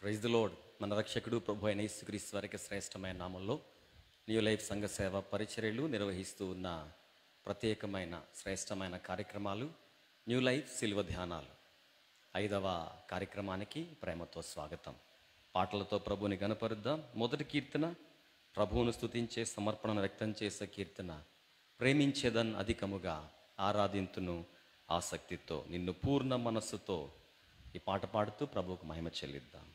Praise the lord. మన రక్షకుడు ప్రభు అయిన యేసుక్రీస్తు వారికి శ్రేష్టమైన నామంలో న్యూ లైఫ్ సంఘ సేవ పరిచర్యలు నిర్వహిస్తూ ఉన్న ప్రత్యేకమైన శ్రేష్టమైన కార్యక్రమాలు న్యూ లైఫ్ శిలువ ధ్యానాలు 5వ కార్యక్రమానికి ప్రేమతో స్వాగతం. పాటలతో ప్రభువుని గణపరుద్దాం. మొదటి కీర్తన ప్రభువును స్తుతించే సమర్పణను వ్యక్తం చేసే కీర్తన, ప్రేమించేదన్ అధికముగా ఆరాధింతును ఆసక్తితో, నిన్ను పూర్ణ మనస్సుతో. ఈ పాట పాడుతూ ప్రభువుకు మహిమ చెల్లిద్దాం.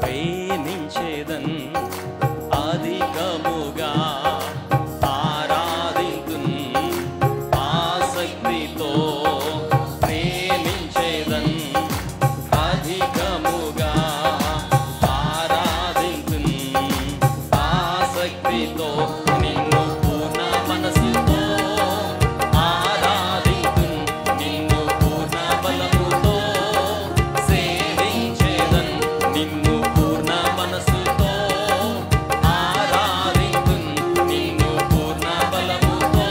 ప్రేమించేదన్ అధికముగా ఆరాధింతున్ ఆసక్తితో, ప్రేమించేదన్ అధికముగా ఆరాధింతున్ ఆసక్తితో, నిన్ను పూర్ణ మనసుతో ఆరాధింతున్, నిన్ను పూర్ణ బలముతో సేవించేదన్, నిన్ను పూర్ణ మనసుతో ఆరాధింతున్, నిన్ను పూర్ణ బలముతో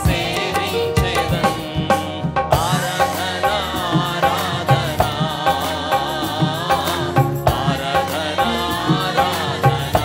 సేవించేదన్. ఆరాధన ఆరాధన ఆరాధన ఆరాధన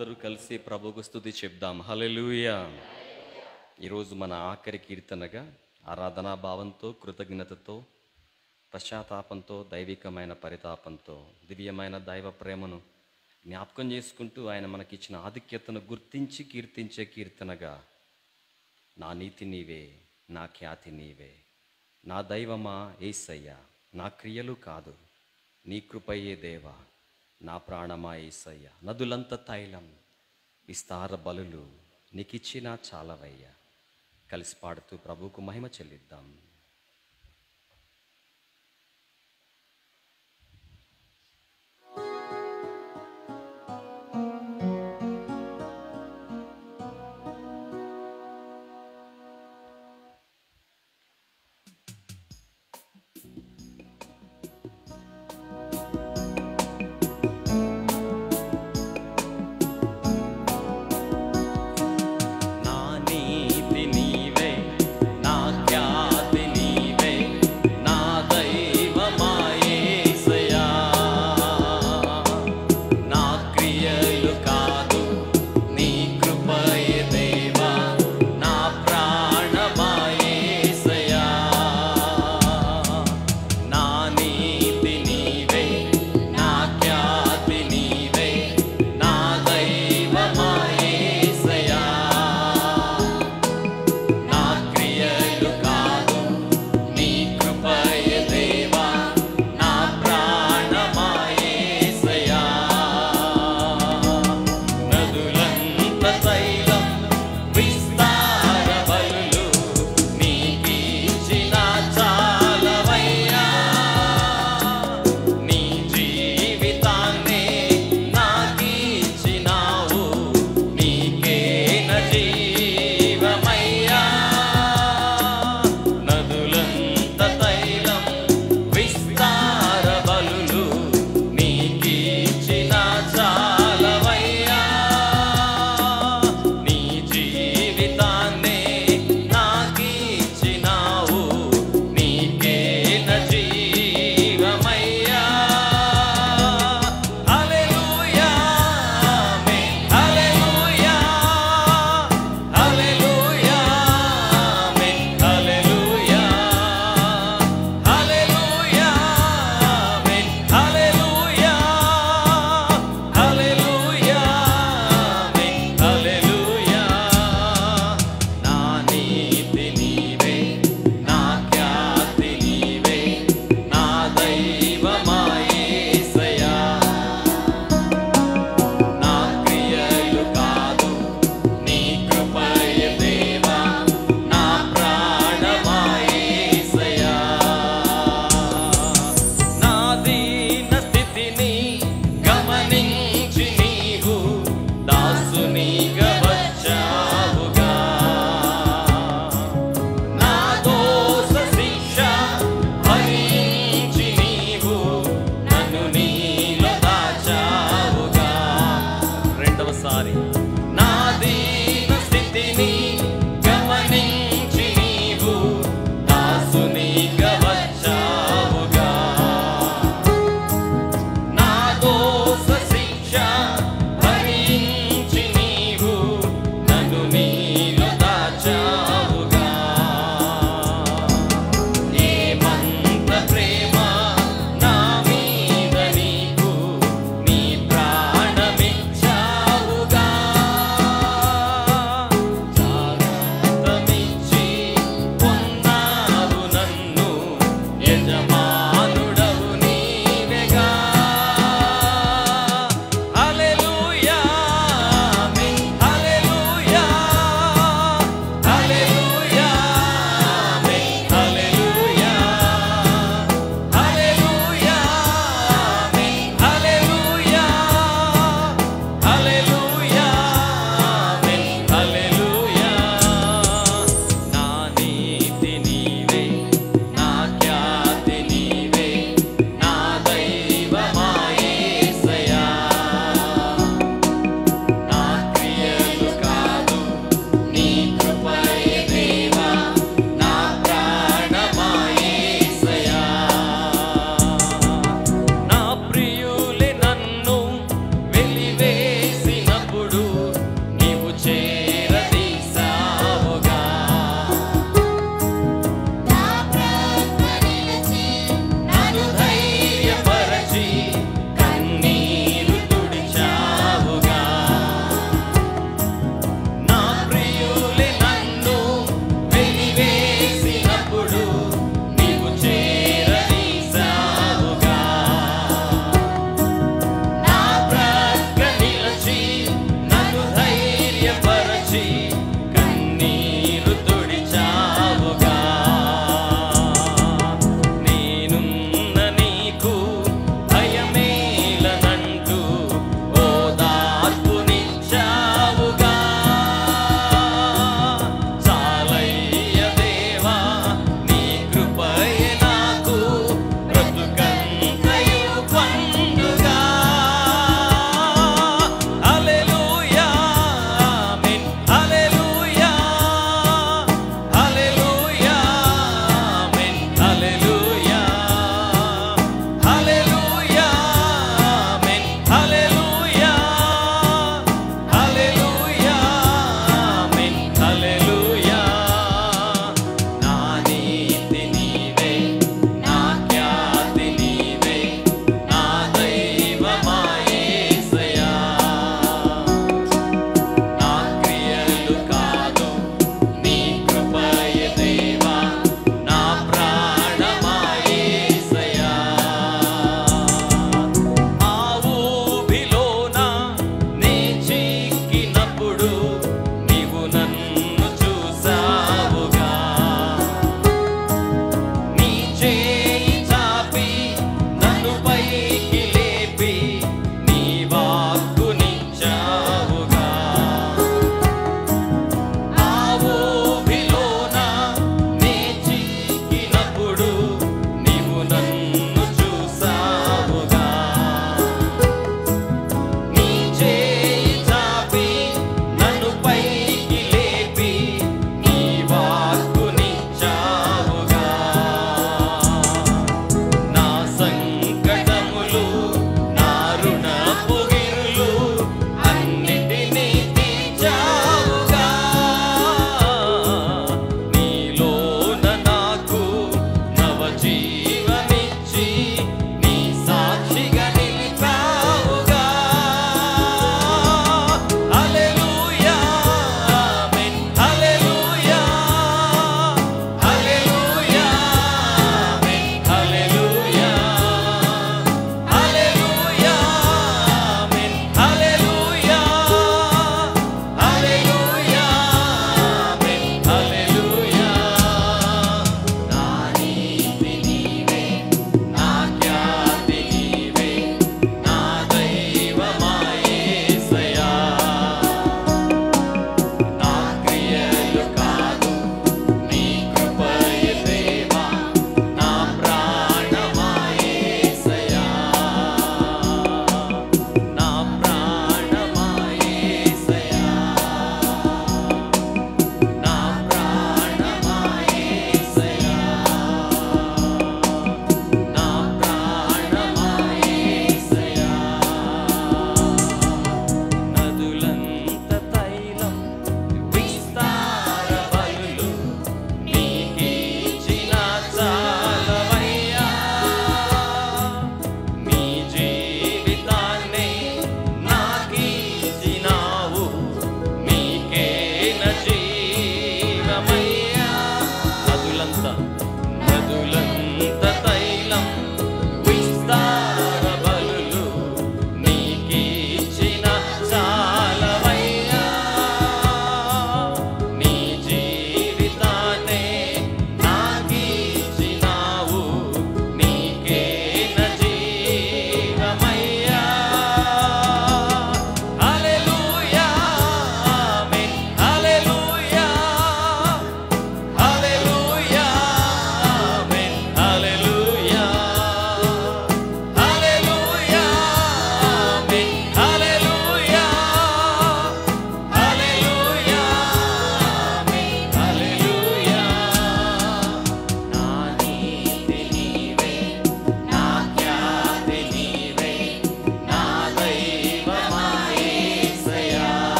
అందరూ కలిసి ప్రభువుకు స్తుతి చెప్దాం. హల్లెలూయా. ఈరోజు మన ఆఖరి కీర్తనగా ఆరాధనా భావంతో, కృతజ్ఞతతో, పశ్చాత్తాపంతో, దైవికమైన పరితాపంతో, దివ్యమైన దైవ ప్రేమను జ్ఞాపకం చేసుకుంటూ ఆయన మనకిచ్చిన ఆధిక్యతను గుర్తించి కీర్తించే కీర్తనగా నా నీతి నీవే, నా ఖ్యాతి నీవే, నా దైవమా యేసయ్యా, నా క్రియలు కాదు నీ కృపయే దేవా, నా ప్రాణమా యేసయ్యా, నదులంత తైలం విస్తార బలులు నీకిచ్చినా చాలవయ్యా. కలిసి పాడుతూ ప్రభువుకు మహిమ చెల్లిద్దాం.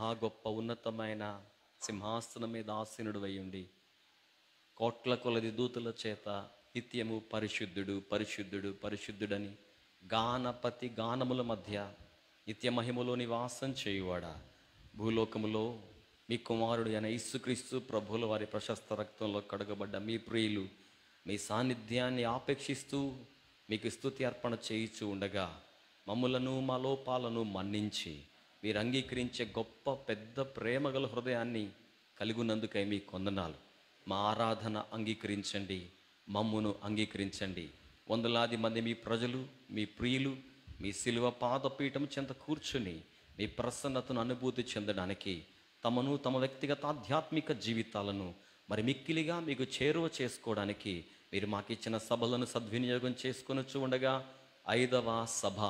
మహా గొప్ప ఉన్నతమైన సింహాసనం మీద ఆసీనుడు అయ్యుండి కోట్ల కొలది దూతల చేత నిత్యము పరిశుద్ధుడు పరిశుద్ధుడు పరిశుద్ధుడని గానపతి గానముల మధ్య నిత్య మహిమలో నివాసం చేయువాడా, భూలోకములో మీ కుమారుడు అయిన యేసుక్రీస్తు ప్రభువుల వారి ప్రశస్త రక్తంలో కడగబడ్డ మీ ప్రియులు మీ సాన్నిధ్యాన్ని ఆపేక్షిస్తూ మీకు స్తుతి అర్పణ చేయిచూ ఉండగా మమ్ములను మా లోపాలను మన్నించి మీరు అంగీకరించే గొప్ప పెద్ద ప్రేమగల హృదయాన్ని కలిగినందుకై మీ కొందనాలు. మా ఆరాధన అంగీకరించండి, మమ్మును అంగీకరించండి. వందలాది మంది మీ ప్రజలు, మీ ప్రియులు మీ శిలువ పాదపీఠం చెంత కూర్చుని మీ ప్రసన్నతను అనుభూతి చెందడానికి తమను తమ వ్యక్తిగత ఆధ్యాత్మిక జీవితాలను మరి మిక్కిలిగా మీకు చేరువ చేసుకోవడానికి మీరు మాకిచ్చిన సభలను సద్వినియోగం చేసుకొని ఉండగా 5వ సభ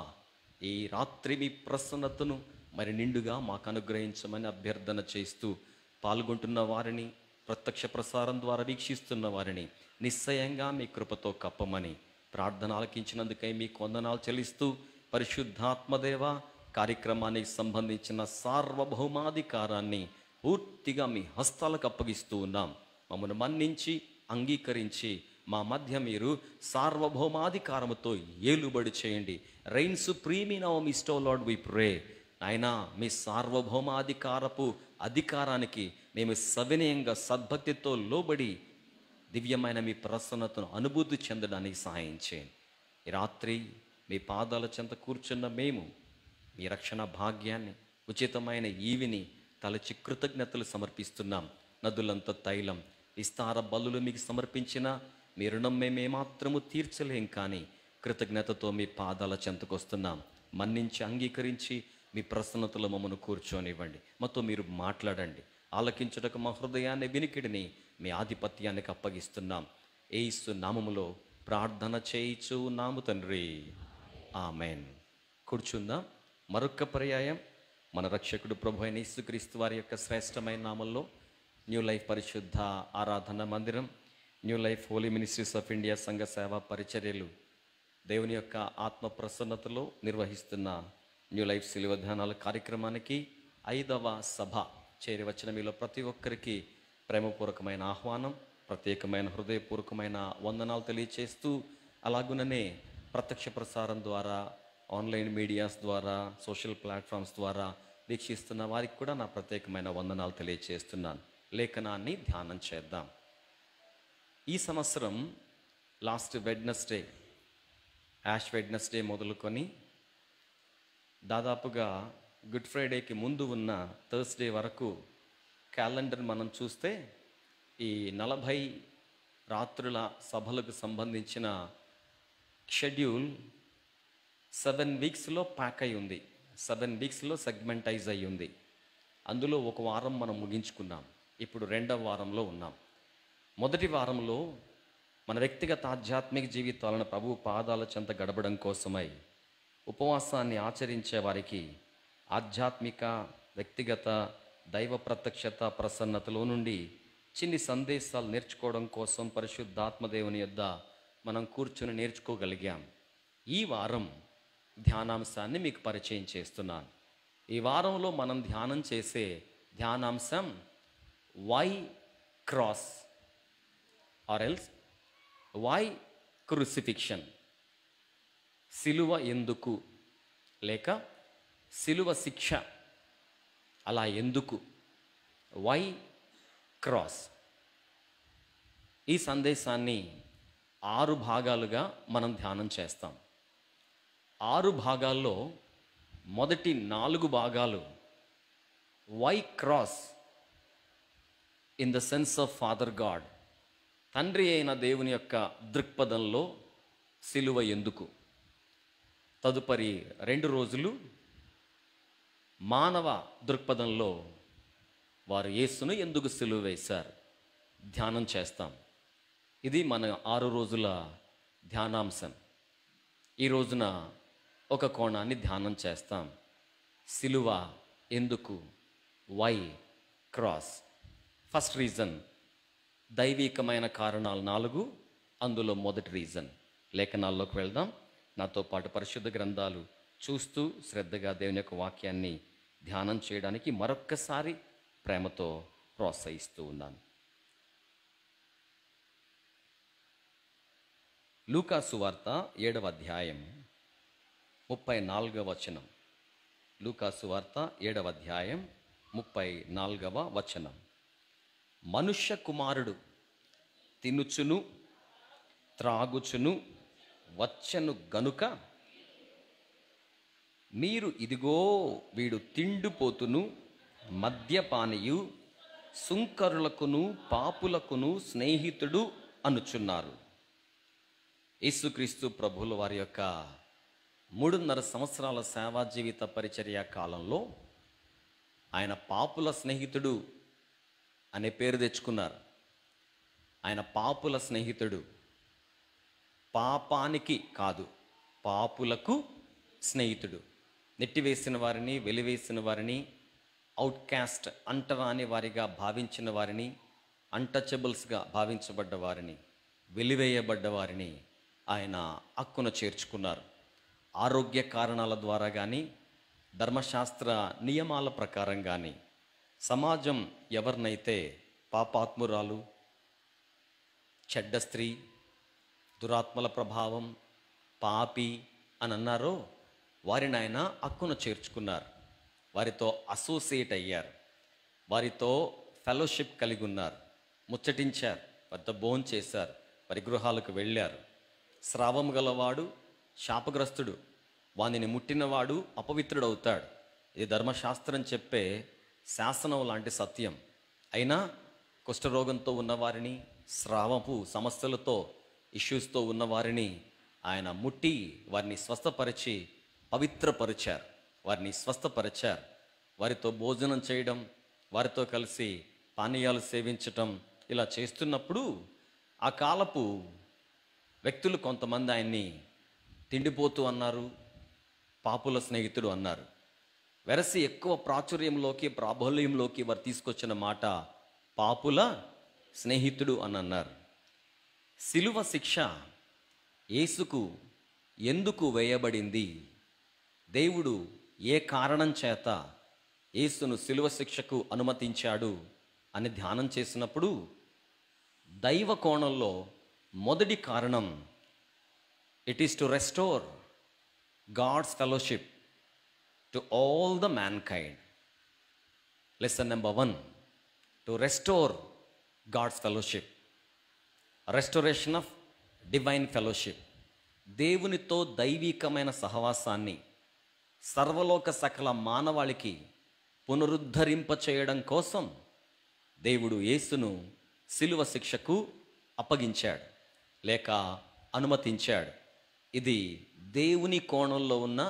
ఈ రాత్రి మీ ప్రసన్నతను మరి నిండుగా మాకు అనుగ్రహించమని అభ్యర్థన చేస్తూ పాల్గొంటున్న వారిని, ప్రత్యక్ష ప్రసారం ద్వారా వీక్షిస్తున్న వారిని నిశ్చయంగా మీ కృపతో కప్పమని ప్రార్థన ఆలకించినందుకై మీకు వందనాలు చెల్లిస్తూ పరిశుద్ధాత్మదేవ కార్యక్రమానికి సంబంధించిన సార్వభౌమాధికారాన్ని పూర్తిగా మీ హస్తాలకు అప్పగిస్తూ ఉన్నాం. మమ్మల్ని మన్నించి అంగీకరించి మా మధ్య మీరు సార్వభౌమాధికారముతో ఏలుబడి చేయండి. Reign supreme in our midst O lord we pray. నాయనా, మీ సార్వభౌమాధికారపు అధికారానికి మేము సవినయంగా సద్భక్తితో లోబడి దివ్యమైన మీ ప్రసన్నతను అనుభూతి చెందడానికి సహాయం చేయండి. ఈ రాత్రి మీ పాదాల చెంత కూర్చున్న మేము మీ రక్షణ భాగ్యాన్ని, ఉచితమైన ఈవిని తలచి కృతజ్ఞతలు సమర్పిస్తున్నాం. నదులంత తైలం విస్తార బలులు మీకు సమర్పించిన మీ రుణం మేమేమాత్రము తీర్చలేం, కానీ కృతజ్ఞతతో మీ పాదాల చెంతకొస్తున్నాం. మన్నించి అంగీకరించి మీ ప్రసన్నతలో మమ్మను కూర్చోనివ్వండి. మాతో మీరు మాట్లాడండి. ఆలకించుటకు మా హృదయాన్ని, వినికిడిని మీ ఆధిపత్యానికి అప్పగిస్తున్నాం. యేసు నామములో ప్రార్థన చేయిచు నాము తండ్రి, ఆమెన్. కూర్చుందాం. మరొక్క పర్యాయం మన రక్షకుడు ప్రభు అయిన యేసుక్రీస్తు వారి యొక్క శ్రేష్టమైన నామంలో న్యూ లైఫ్ పరిశుద్ధ ఆరాధన మందిరం, new life holy ministries of India సంఘ సేవా పరిచర్యలు దేవుని యొక్క ఆత్మ ప్రసన్నతలో నిర్వహిస్తున్న న్యూ లైఫ్ సిలువ ధ్యానాల కార్యక్రమానికి 5వ సభ చేరివచ్చిన మీలో ప్రతి ఒక్కరికి ప్రేమపూర్వకమైన ఆహ్వానం, ప్రత్యేకమైన హృదయపూర్వకమైన వందనాలు తెలియచేస్తూ, అలాగుననే ప్రత్యక్ష ప్రసారం ద్వారా, ఆన్లైన్ మీడియాస్ ద్వారా, సోషల్ ప్లాట్ఫామ్స్ ద్వారా వీక్షిస్తున్న వారికి కూడా నా ప్రత్యేకమైన వందనాలు తెలియచేస్తున్నాను. లేఖనాన్ని ధ్యానం చేద్దాం. ఈ సంవత్సరం లాస్ట్ వెడ్నెస్డే, యాష్ వెడ్నెస్డే మొదలుకొని దాదాపుగా గుడ్ ఫ్రైడేకి ముందు ఉన్న థర్స్డే వరకు క్యాలెండర్ మనం చూస్తే ఈ 40 రాత్రుల సభలకు సంబంధించిన షెడ్యూల్ 7 వీక్స్లో ప్యాక్ అయి ఉంది. 7 వీక్స్లో సెగ్మెంటైజ్ అయి ఉంది. అందులో ఒక వారం మనం ముగించుకున్నాం. ఇప్పుడు 2వ వారంలో ఉన్నాం. మొదటి వారంలో మన వ్యక్తిగత ఆధ్యాత్మిక జీవితాలను ప్రభు పాదాల చెంత గడపడం కోసమై ఉపవాసాన్ని ఆచరించే వారికి ఆధ్యాత్మిక, వ్యక్తిగత, దైవ ప్రత్యక్షత, ప్రసన్నతలో నుండి చిన్ని సందేశాలు నేర్చుకోవడం కోసం పరిశుద్ధాత్మదేవుని యొద్ద మనం కూర్చుని నేర్చుకోగలిగాం. ఈ వారం ధ్యానాంశాన్ని మీకు పరిచయం చేస్తున్నాను. ఈ వారంలో మనం ధ్యానం చేసే ధ్యానాంశం why cross or else why crucifixion. సిలువ ఎందుకు, లేక సిలువ శిక్ష అలా ఎందుకు, వై క్రాస్. ఈ సందేశాన్ని 6 భాగాలుగా మనం ధ్యానం చేస్తాం. 6 భాగాల్లో మొదటి 4 భాగాలు why cross in the sense of father God, తండ్రి అయిన దేవుని యొక్క దృక్పథంలో సిలువ ఎందుకు. తదుపరి 2 రోజులు మానవ దృక్పథంలో వారు యేసును ఎందుకు సిలువ వేశారు ధ్యానం చేస్తాం. ఇది మన 6 రోజుల ధ్యానాంశం. ఈ రోజున ఒక కోణాన్ని ధ్యానం చేస్తాం. సిలువ ఎందుకు, వై క్రాస్. ఫస్ట్ రీజన్, దైవికమైన కారణాలు 4. అందులో మొదటి రీజన్. లేఖనాల్లోకి వెళ్దాం. నాతో పాటు పరిశుద్ధ గ్రంథాలు చూస్తూ శ్రద్ధగా దేవుని యొక్క వాక్యాన్ని ధ్యానం చేయడానికి మరొక్కసారి ప్రేమతో ప్రోత్సహిస్తూ ఉన్నాను. లూకా సువార్త 7వ అధ్యాయం 34వ వచనం. లూకా సువార్త 7వ అధ్యాయం 34వ వచనం. మనుష్య కుమారుడు తినుచును త్రాగుచును వచ్చెను గనుక మీరు ఇదిగో వీడు తిండిపోతును మద్యపానియు సుంకరులకును పాపులకును స్నేహితుడు అనుచున్నారు. యేసుక్రీస్తు ప్రభువుల వారి యొక్క 3.5 సంవత్సరాల సేవా జీవిత పరిచర్య కాలంలో ఆయన పాపుల స్నేహితుడు అనే పేరు తెచ్చుకున్నారు. ఆయన పాపుల స్నేహితుడు. పాపానికి కాదు, పాపులకు స్నేహితుడు. నెట్టివేసిన వారిని, వెలివేసిన వారిని, అవుట్కాస్ట్ అంటరాని వారిగా భావించిన వారిని, అన్టచబుల్స్గా భావించబడ్డ వారిని, వెలివేయబడ్డ వారిని ఆయన హక్కున చేర్చుకున్నారు. ఆరోగ్య కారణాల ద్వారా కానీ, ధర్మశాస్త్ర నియమాల ప్రకారం కానీ సమాజం ఎవరినైతే పాపాత్మురాలు, చెడ్డ స్త్రీ, దురాత్మల ప్రభావం, పాపి అని అన్నారో వారిని ఆయన హక్కున చేర్చుకున్నారు. వారితో అసోసియేట్ అయ్యారు, వారితో ఫెలోషిప్ కలిగి ఉన్నారు, ముచ్చటించారు, వారితో భోజనం చేశారు, వారి గృహాలకు వెళ్ళారు. స్రావం గలవాడు శాపగ్రస్తుడు, వానిని ముట్టినవాడు అపవిత్రుడవుతాడు. ఇది ధర్మశాస్త్రం చెప్పే శాసనం లాంటి సత్యం. అయినా కుష్ఠరోగంతో ఉన్నవారిని, స్రావపు సమస్యలతో ఇష్యూస్తో ఉన్నవారిని ఆయన ముట్టి వారిని స్వస్థపరిచి పవిత్రపరిచారు, వారిని స్వస్థపరిచారు. వారితో భోజనం చేయడం, వారితో కలిసి పానీయాలు సేవించటం ఇలా చేస్తున్నప్పుడు ఆ కాలపు వ్యక్తులు కొంతమంది ఆయన్ని తిండిపోతూ అన్నారు, పాపుల స్నేహితుడు అన్నారు. వెరసి ఎక్కువ ప్రాచుర్యంలోకి, ప్రాబల్యంలోకి వారు తీసుకొచ్చిన మాట పాపుల స్నేహితుడు అని అన్నారు. శిలువ శిక్ష యేసుకు ఎందుకు వేయబడింది, దేవుడు ఏ కారణం చేత యేసును శిలువ శిక్షకు అనుమతించాడు అని ధ్యానం చేసినప్పుడు దైవ కోణంలో మొదటి కారణం, it is to restore God's fellowship to all the mankind. Lesson number 1, to restore God's fellowship, restoration of divine fellowship. దేవునితో దైవికమైన సహవాసాన్ని సర్వలోక సకల మానవాళికి పునరుద్ధరింప చేయడం కోసం దేవుడు యేసును శిలువ శిక్షకు అప్పగించాడు లేక అనుమతించాడు. ఇది దేవుని కోణంలో ఉన్న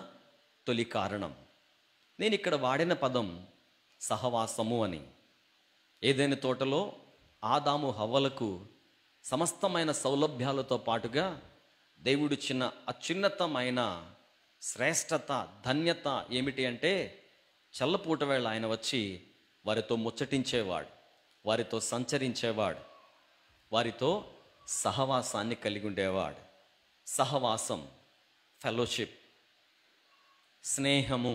తొలి కారణం. నేను ఇక్కడ వాడిన పదం సహవాసము అని. ఏదైనా తోటలో ఆదాము హవ్వలకు సమస్తమైన సౌలభ్యాలతో పాటుగా దేవుడిచ్చిన అత్యున్నతమైన శ్రేష్టత, ధన్యత ఏమిటి అంటే చల్లపూట వేళ ఆయన వచ్చి వారితో ముచ్చటించేవాడు, వారితో సంచరించేవాడు, వారితో సహవాసాన్ని కలిగి ఉండేవాడు. సహవాసం, ఫెలోషిప్, స్నేహము,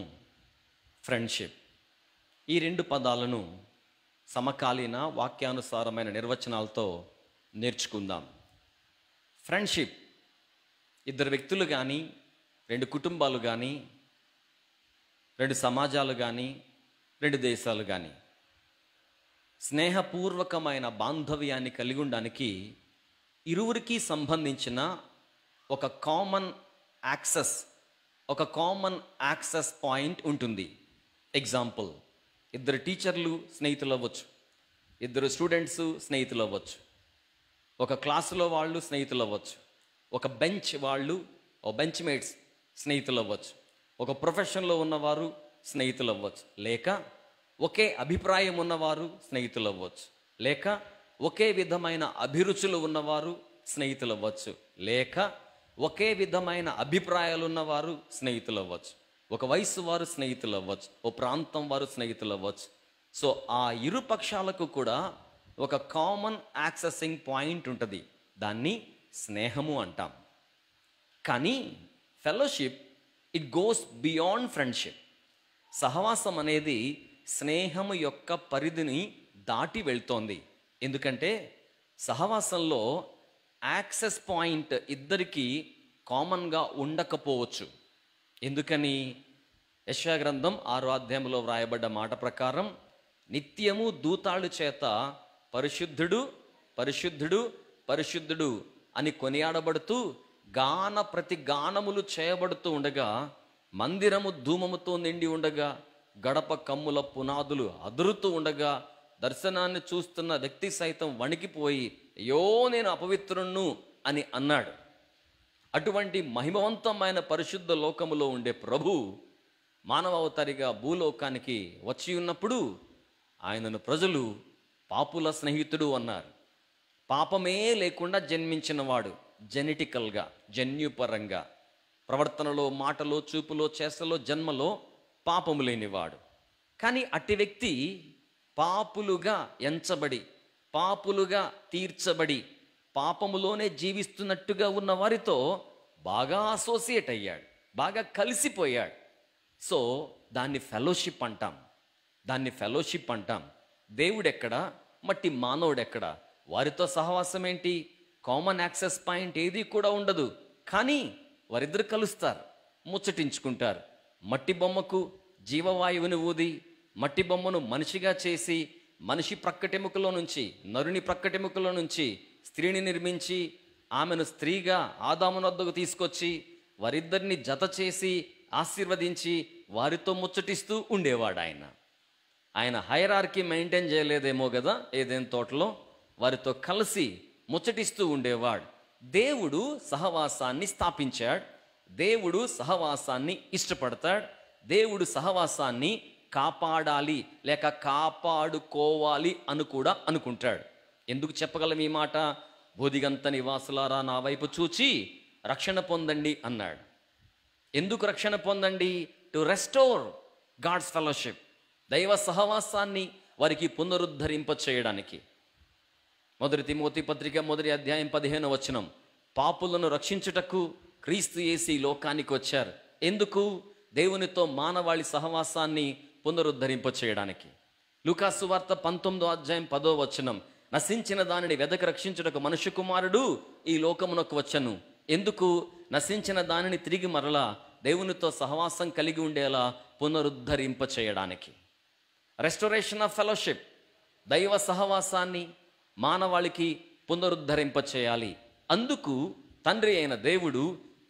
ఫ్రెండ్షిప్, ఈ 2 పదాలను సమకాలీన వాక్యానుసారమైన నిర్వచనాలతో నేర్చుకుందాం. ఫ్రెండ్షిప్, 2 వ్యక్తులు కానీ, 2 కుటుంబాలు కానీ, 2 సమాజాలు కానీ, 2 దేశాలు కానీ స్నేహపూర్వకమైన బాంధవ్యాన్ని కలిగి ఉండడానికి ఇరువురికి సంబంధించిన ఒక కామన్ యాక్సెస్ పాయింట్ ఉంటుంది. ఎగ్జాంపుల్, 2 టీచర్లు స్నేహితులు అవ్వచ్చు, 2 స్టూడెంట్స్ స్నేహితులు అవ్వచ్చు, ఒక క్లాసులో వాళ్ళు స్నేహితులు అవ్వచ్చు, ఒక బెంచ్ మేట్స్ స్నేహితులు అవ్వచ్చు, ఒక ప్రొఫెషన్లో ఉన్నవారు స్నేహితులు అవ్వచ్చు, లేక ఒకే అభిప్రాయం ఉన్నవారు స్నేహితులు అవ్వచ్చు, లేక ఒకే విధమైన అభిరుచులు ఉన్నవారు స్నేహితులు అవ్వచ్చు, లేక ఒకే విధమైన అభిప్రాయాలు ఉన్నవారు స్నేహితులు అవ్వచ్చు, ఒక వయసు వారు స్నేహితులు అవ్వచ్చు, ఓ ప్రాంతం వారు స్నేహితులు అవ్వచ్చు. సో ఆ ఇరు పక్షాలకు కూడా ఒక కామన్ యాక్సెసింగ్ పాయింట్ ఉంటుంది, దాన్ని స్నేహము అంటాం. కానీ fellowship, it goes beyond friendship. సహవాసం అనేది స్నేహం యొక్క పరిధిని దాటి వెళ్తోంది. ఎందుకంటే సహవాసంలో యాక్సెస్ పాయింట్ ఇద్దరికీ కామన్గా ఉండకపోవచ్చు. ఎందుకని? యెషయా గ్రంథం 6వ అధ్యాయంలో వ్రాయబడ్డ మాట ప్రకారం నిత్యము దూతాళు చేత పరిశుద్ధుడు పరిశుద్ధుడు పరిశుద్ధుడు అని కొనియాడబడుతూ గాన ప్రతి గానములు చేయబడుతూ ఉండగా, మందిరము ధూమముతో నిండి ఉండగా, గడప కమ్ముల పునాదులు అదురుతూ ఉండగా, దర్శనాన్ని చూస్తున్న వ్యక్తి సైతం వణికిపోయి అయ్యో నేను అపవిత్రుణ్ణు అని అన్నాడు. అటువంటి మహిమవంతమైన పరిశుద్ధ లోకములో ఉండే ప్రభు మానవ అవతారిగా భూలోకానికి వచ్చి ఉన్నప్పుడు ఆయనను ప్రజలు పాపుల స్నేహితుడు అన్నారు. పాపమే లేకుండా జన్మించినవాడు, జెనెటికల్గా, జన్యుపరంగా, ప్రవర్తనలో, మాటలో, చూపులో, చేష్టలో, జన్మలో పాపము లేనివాడు. కానీ అట్టి వ్యక్తి పాపులుగా ఎంచబడి, పాపులుగా తీర్చబడి, పాపములోనే జీవిస్తున్నట్టుగా ఉన్న వారితో బాగా అసోసియేట్ అయ్యాడు, బాగా కలిసిపోయాడు. సో దాన్ని ఫెలోషిప్ అంటాం, దాన్ని ఫెలోషిప్ అంటాం. దేవుడెక్కడ, మట్టి మానవుడెక్కడ? వారితో సహవాసం ఏంటి? కామన్ యాక్సెస్ పాయింట్ ఏది కూడా ఉండదు. కానీ వారిద్దరు కలుస్తారు, ముచ్చటించుకుంటారు. మట్టి బొమ్మకు జీవవాయువుని ఊది, మట్టి బొమ్మను మనిషిగా చేసి, మనిషి ప్రక్కటెముకలో నుంచి, నరుని ప్రక్కటెముకలో నుంచి స్త్రీని నిర్మించి, ఆమెను స్త్రీగా ఆదాము వద్దకు తీసుకొచ్చి వారిద్దరిని జత చేసి ఆశీర్వదించి వారితో ముచ్చటిస్తూ ఉండేవాడు. ఆయన హైరార్కీ మెయింటైన్ చేయలేదేమో కదా ఏదైనా తోటలో, వారితో కలిసి ముచ్చటిస్తూ ఉండేవాడు. దేవుడు సహవాసాన్ని స్థాపించాడు, దేవుడు సహవాసాన్ని ఇష్టపడతాడు, దేవుడు సహవాసాన్ని కాపాడాలి లేక కాపాడుకోవాలి అని కూడా అనుకుంటాడు. ఎందుకు చెప్పగలం ఈ మాట? బోధిగంత నివాసులారా నా వైపు చూచి రక్షణ పొందండి అన్నాడు. ఎందుకు రక్షణ పొందండి? టు రెస్టోర్ గాడ్స్ ఫెలోషిప్, దైవ సహవాసాన్ని వారికి పునరుద్ధరింప చేయడానికి. 1 తిమోతి పత్రిక 1వ అధ్యాయం 15వ వచనం, పాపులను రక్షించుటకు క్రీస్తు యేసు ఈ లోకానికి వచ్చారు. ఎందుకు? దేవునితో మానవాళి సహవాసాన్ని పునరుద్ధరింప చేయడానికి. లూకాసు వార్త 19వ అధ్యాయం 10వ వచనం, నశించిన దానిని వెదక రక్షించుటకు మనుష్య కుమారుడు ఈ లోకమునకు వచ్చను. ఎందుకు? నశించిన దానిని తిరిగి మరలా దేవునితో సహవాసం కలిగి ఉండేలా పునరుద్ధరింప చేయడానికి. రెస్టోరేషన్ ఆఫ్ ఫెలోషిప్, దైవ సహవాసాన్ని మానవాళికి పునరుద్ధరింప చేయాలి. అందుకు తండ్రి అయిన దేవుడు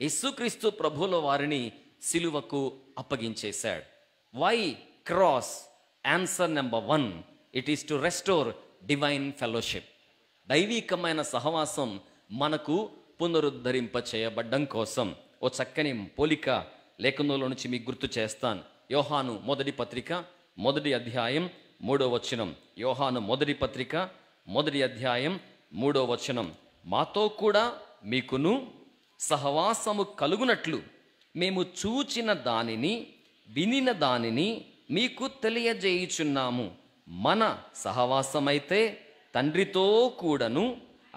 యేసుక్రీస్తు ప్రభువుల వారిని సిలువకు అప్పగించేశాడు. Why cross? Answer number 1, it is to restore divine fellowship. దైవికమైన సహవాసం మనకు పునరుద్ధరింప చేయబడ్డం కోసం. ఓ చక్కని పోలిక లేఖనంలో నుంచి మీకు గుర్తు చేస్తాను. యోహాను మొదటి పత్రిక 1వ అధ్యాయం 3వ వచనం. యోహాను మొదటి పత్రిక 1వ అధ్యాయం 3వ వచనం, మాతో కూడా మీకును సహవాసము కలుగునట్లు మేము చూచిన దానిని వినిన దానిని మీకు తెలియజేయుచున్నాము. మన సహవాసమైతే తండ్రితో కూడాను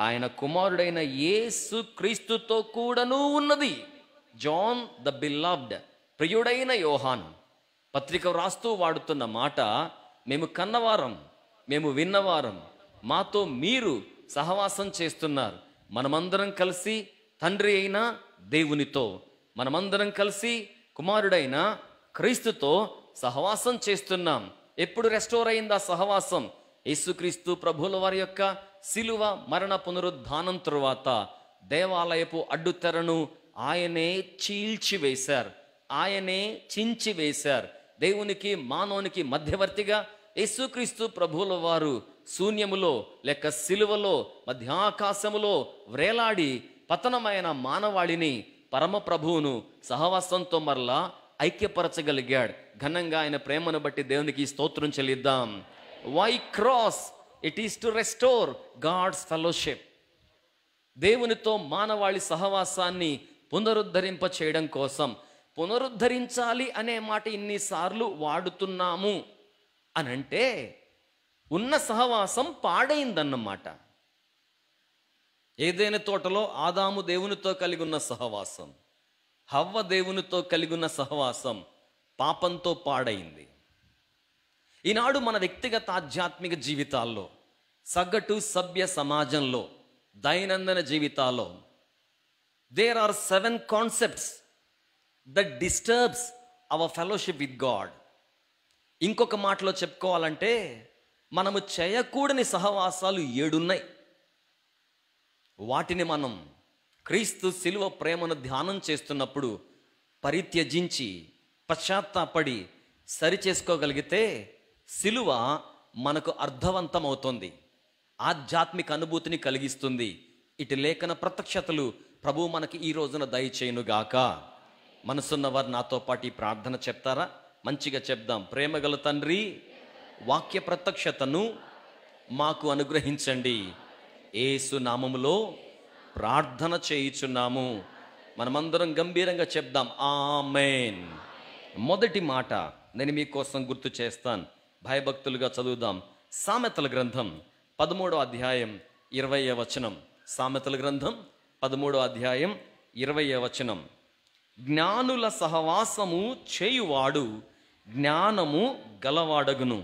ఆయన కుమారుడైన యేసు క్రీస్తుతో కూడాను ఉన్నది. జాన్ ద బిలవ్డ్, ప్రియుడైన యోహాను పత్రిక వ్రాస్తూ వాడుతున్న మాట, మేము కన్నవారం, మేము విన్నవారం, మాతో మీరు సహవాసం చేస్తున్నారు. మనమందరం కలిసి తండ్రి అయిన దేవునితో, మనమందరం కలిసి కుమారుడైన క్రీస్తుతో సహవాసం చేస్తున్నాం. ఎప్పుడు రెస్టోర్ అయింది ఆ సహవాసం? యేసుక్రీస్తు ప్రభువుల వారి యొక్క సిలువ మరణ పునరుద్ధానం తరువాత దేవాలయపు అడ్డుతెరను ఆయనే చీల్చివేశారు, ఆయనే చించివేశారు. దేవునికి మానవునికి మధ్యవర్తిగా యేసుక్రీస్తు ప్రభువుల వారు శూన్యములో లేక సిలువలో మధ్యాకాశములో వ్రేలాడి పతనమైన మానవాళిని పరమ ప్రభువును సహవాసంతో మరలా ఐక్యపరచగలిగాడు. ఘనంగా ఆయన ప్రేమను బట్టి దేవునికి స్తోత్రం చెల్లిద్దాం. Why cross? It is to restore God's fellowship. దేవునితో మానవాళి సహవాసాన్ని పునరుద్ధరింప చేయడం కోసం. పునరుద్ధరించాలి అనే మాట ఇన్నిసార్లు వాడుతున్నాము అనంటే ఉన్న సహవాసం పాడైందన్నమాట. ఏదైనా తోటలో ఆదాము దేవునితో కలిగి ఉన్న సహవాసం, హవ్వ దేవునితో కలిగి ఉన్న సహవాసం పాపంతో పాడైంది. ఈనాడు మన వ్యక్తిగత ఆధ్యాత్మిక జీవితాల్లో, సగటు సభ్య సమాజంలో, దైనందిన జీవితాల్లో there are 7 concepts that disturbs our fellowship with God. ఇంకొక మాటలో చెప్పుకోవాలంటే మనము చేయకూడని సహవాసాలు 7 ఉన్నాయి. వాటిని మనం క్రీస్తు శిలువ ప్రేమను ధ్యానం చేస్తున్నప్పుడు పరిత్యజించి పశ్చాత్తాపడి సరిచేసుకోగలిగితే శిలువ మనకు అర్థవంతమవుతుంది, ఆధ్యాత్మిక అనుభూతిని కలిగిస్తుంది. ఇటు లేఖన ప్రత్యక్షతలు ప్రభువు మనకి ఈ రోజున దయచేయునుగాక. మనసున్నవారు నాతో పాటు ఈ ప్రార్థన చెప్తారా? మంచిగా చెప్దాం. ప్రేమగల తండ్రి, వాక్య ప్రత్యక్షతను మాకు అనుగ్రహించండి. యేసు నామములో ప్రార్థన చేయుచున్నాము. మనమందరం గంభీరంగా చెప్దాం, ఆమేన్. మొదటి మాట నేను మీకోసం గుర్తు చేస్తాను, భయభక్తులుగా చదువుదాం. సామెతల గ్రంథం 13వ అధ్యాయం 20వ వచనం. సామెతల గ్రంథం 13వ అధ్యాయం 20వ వచనం. జ్ఞానుల సహవాసము చేయువాడు జ్ఞానము గలవాడగును,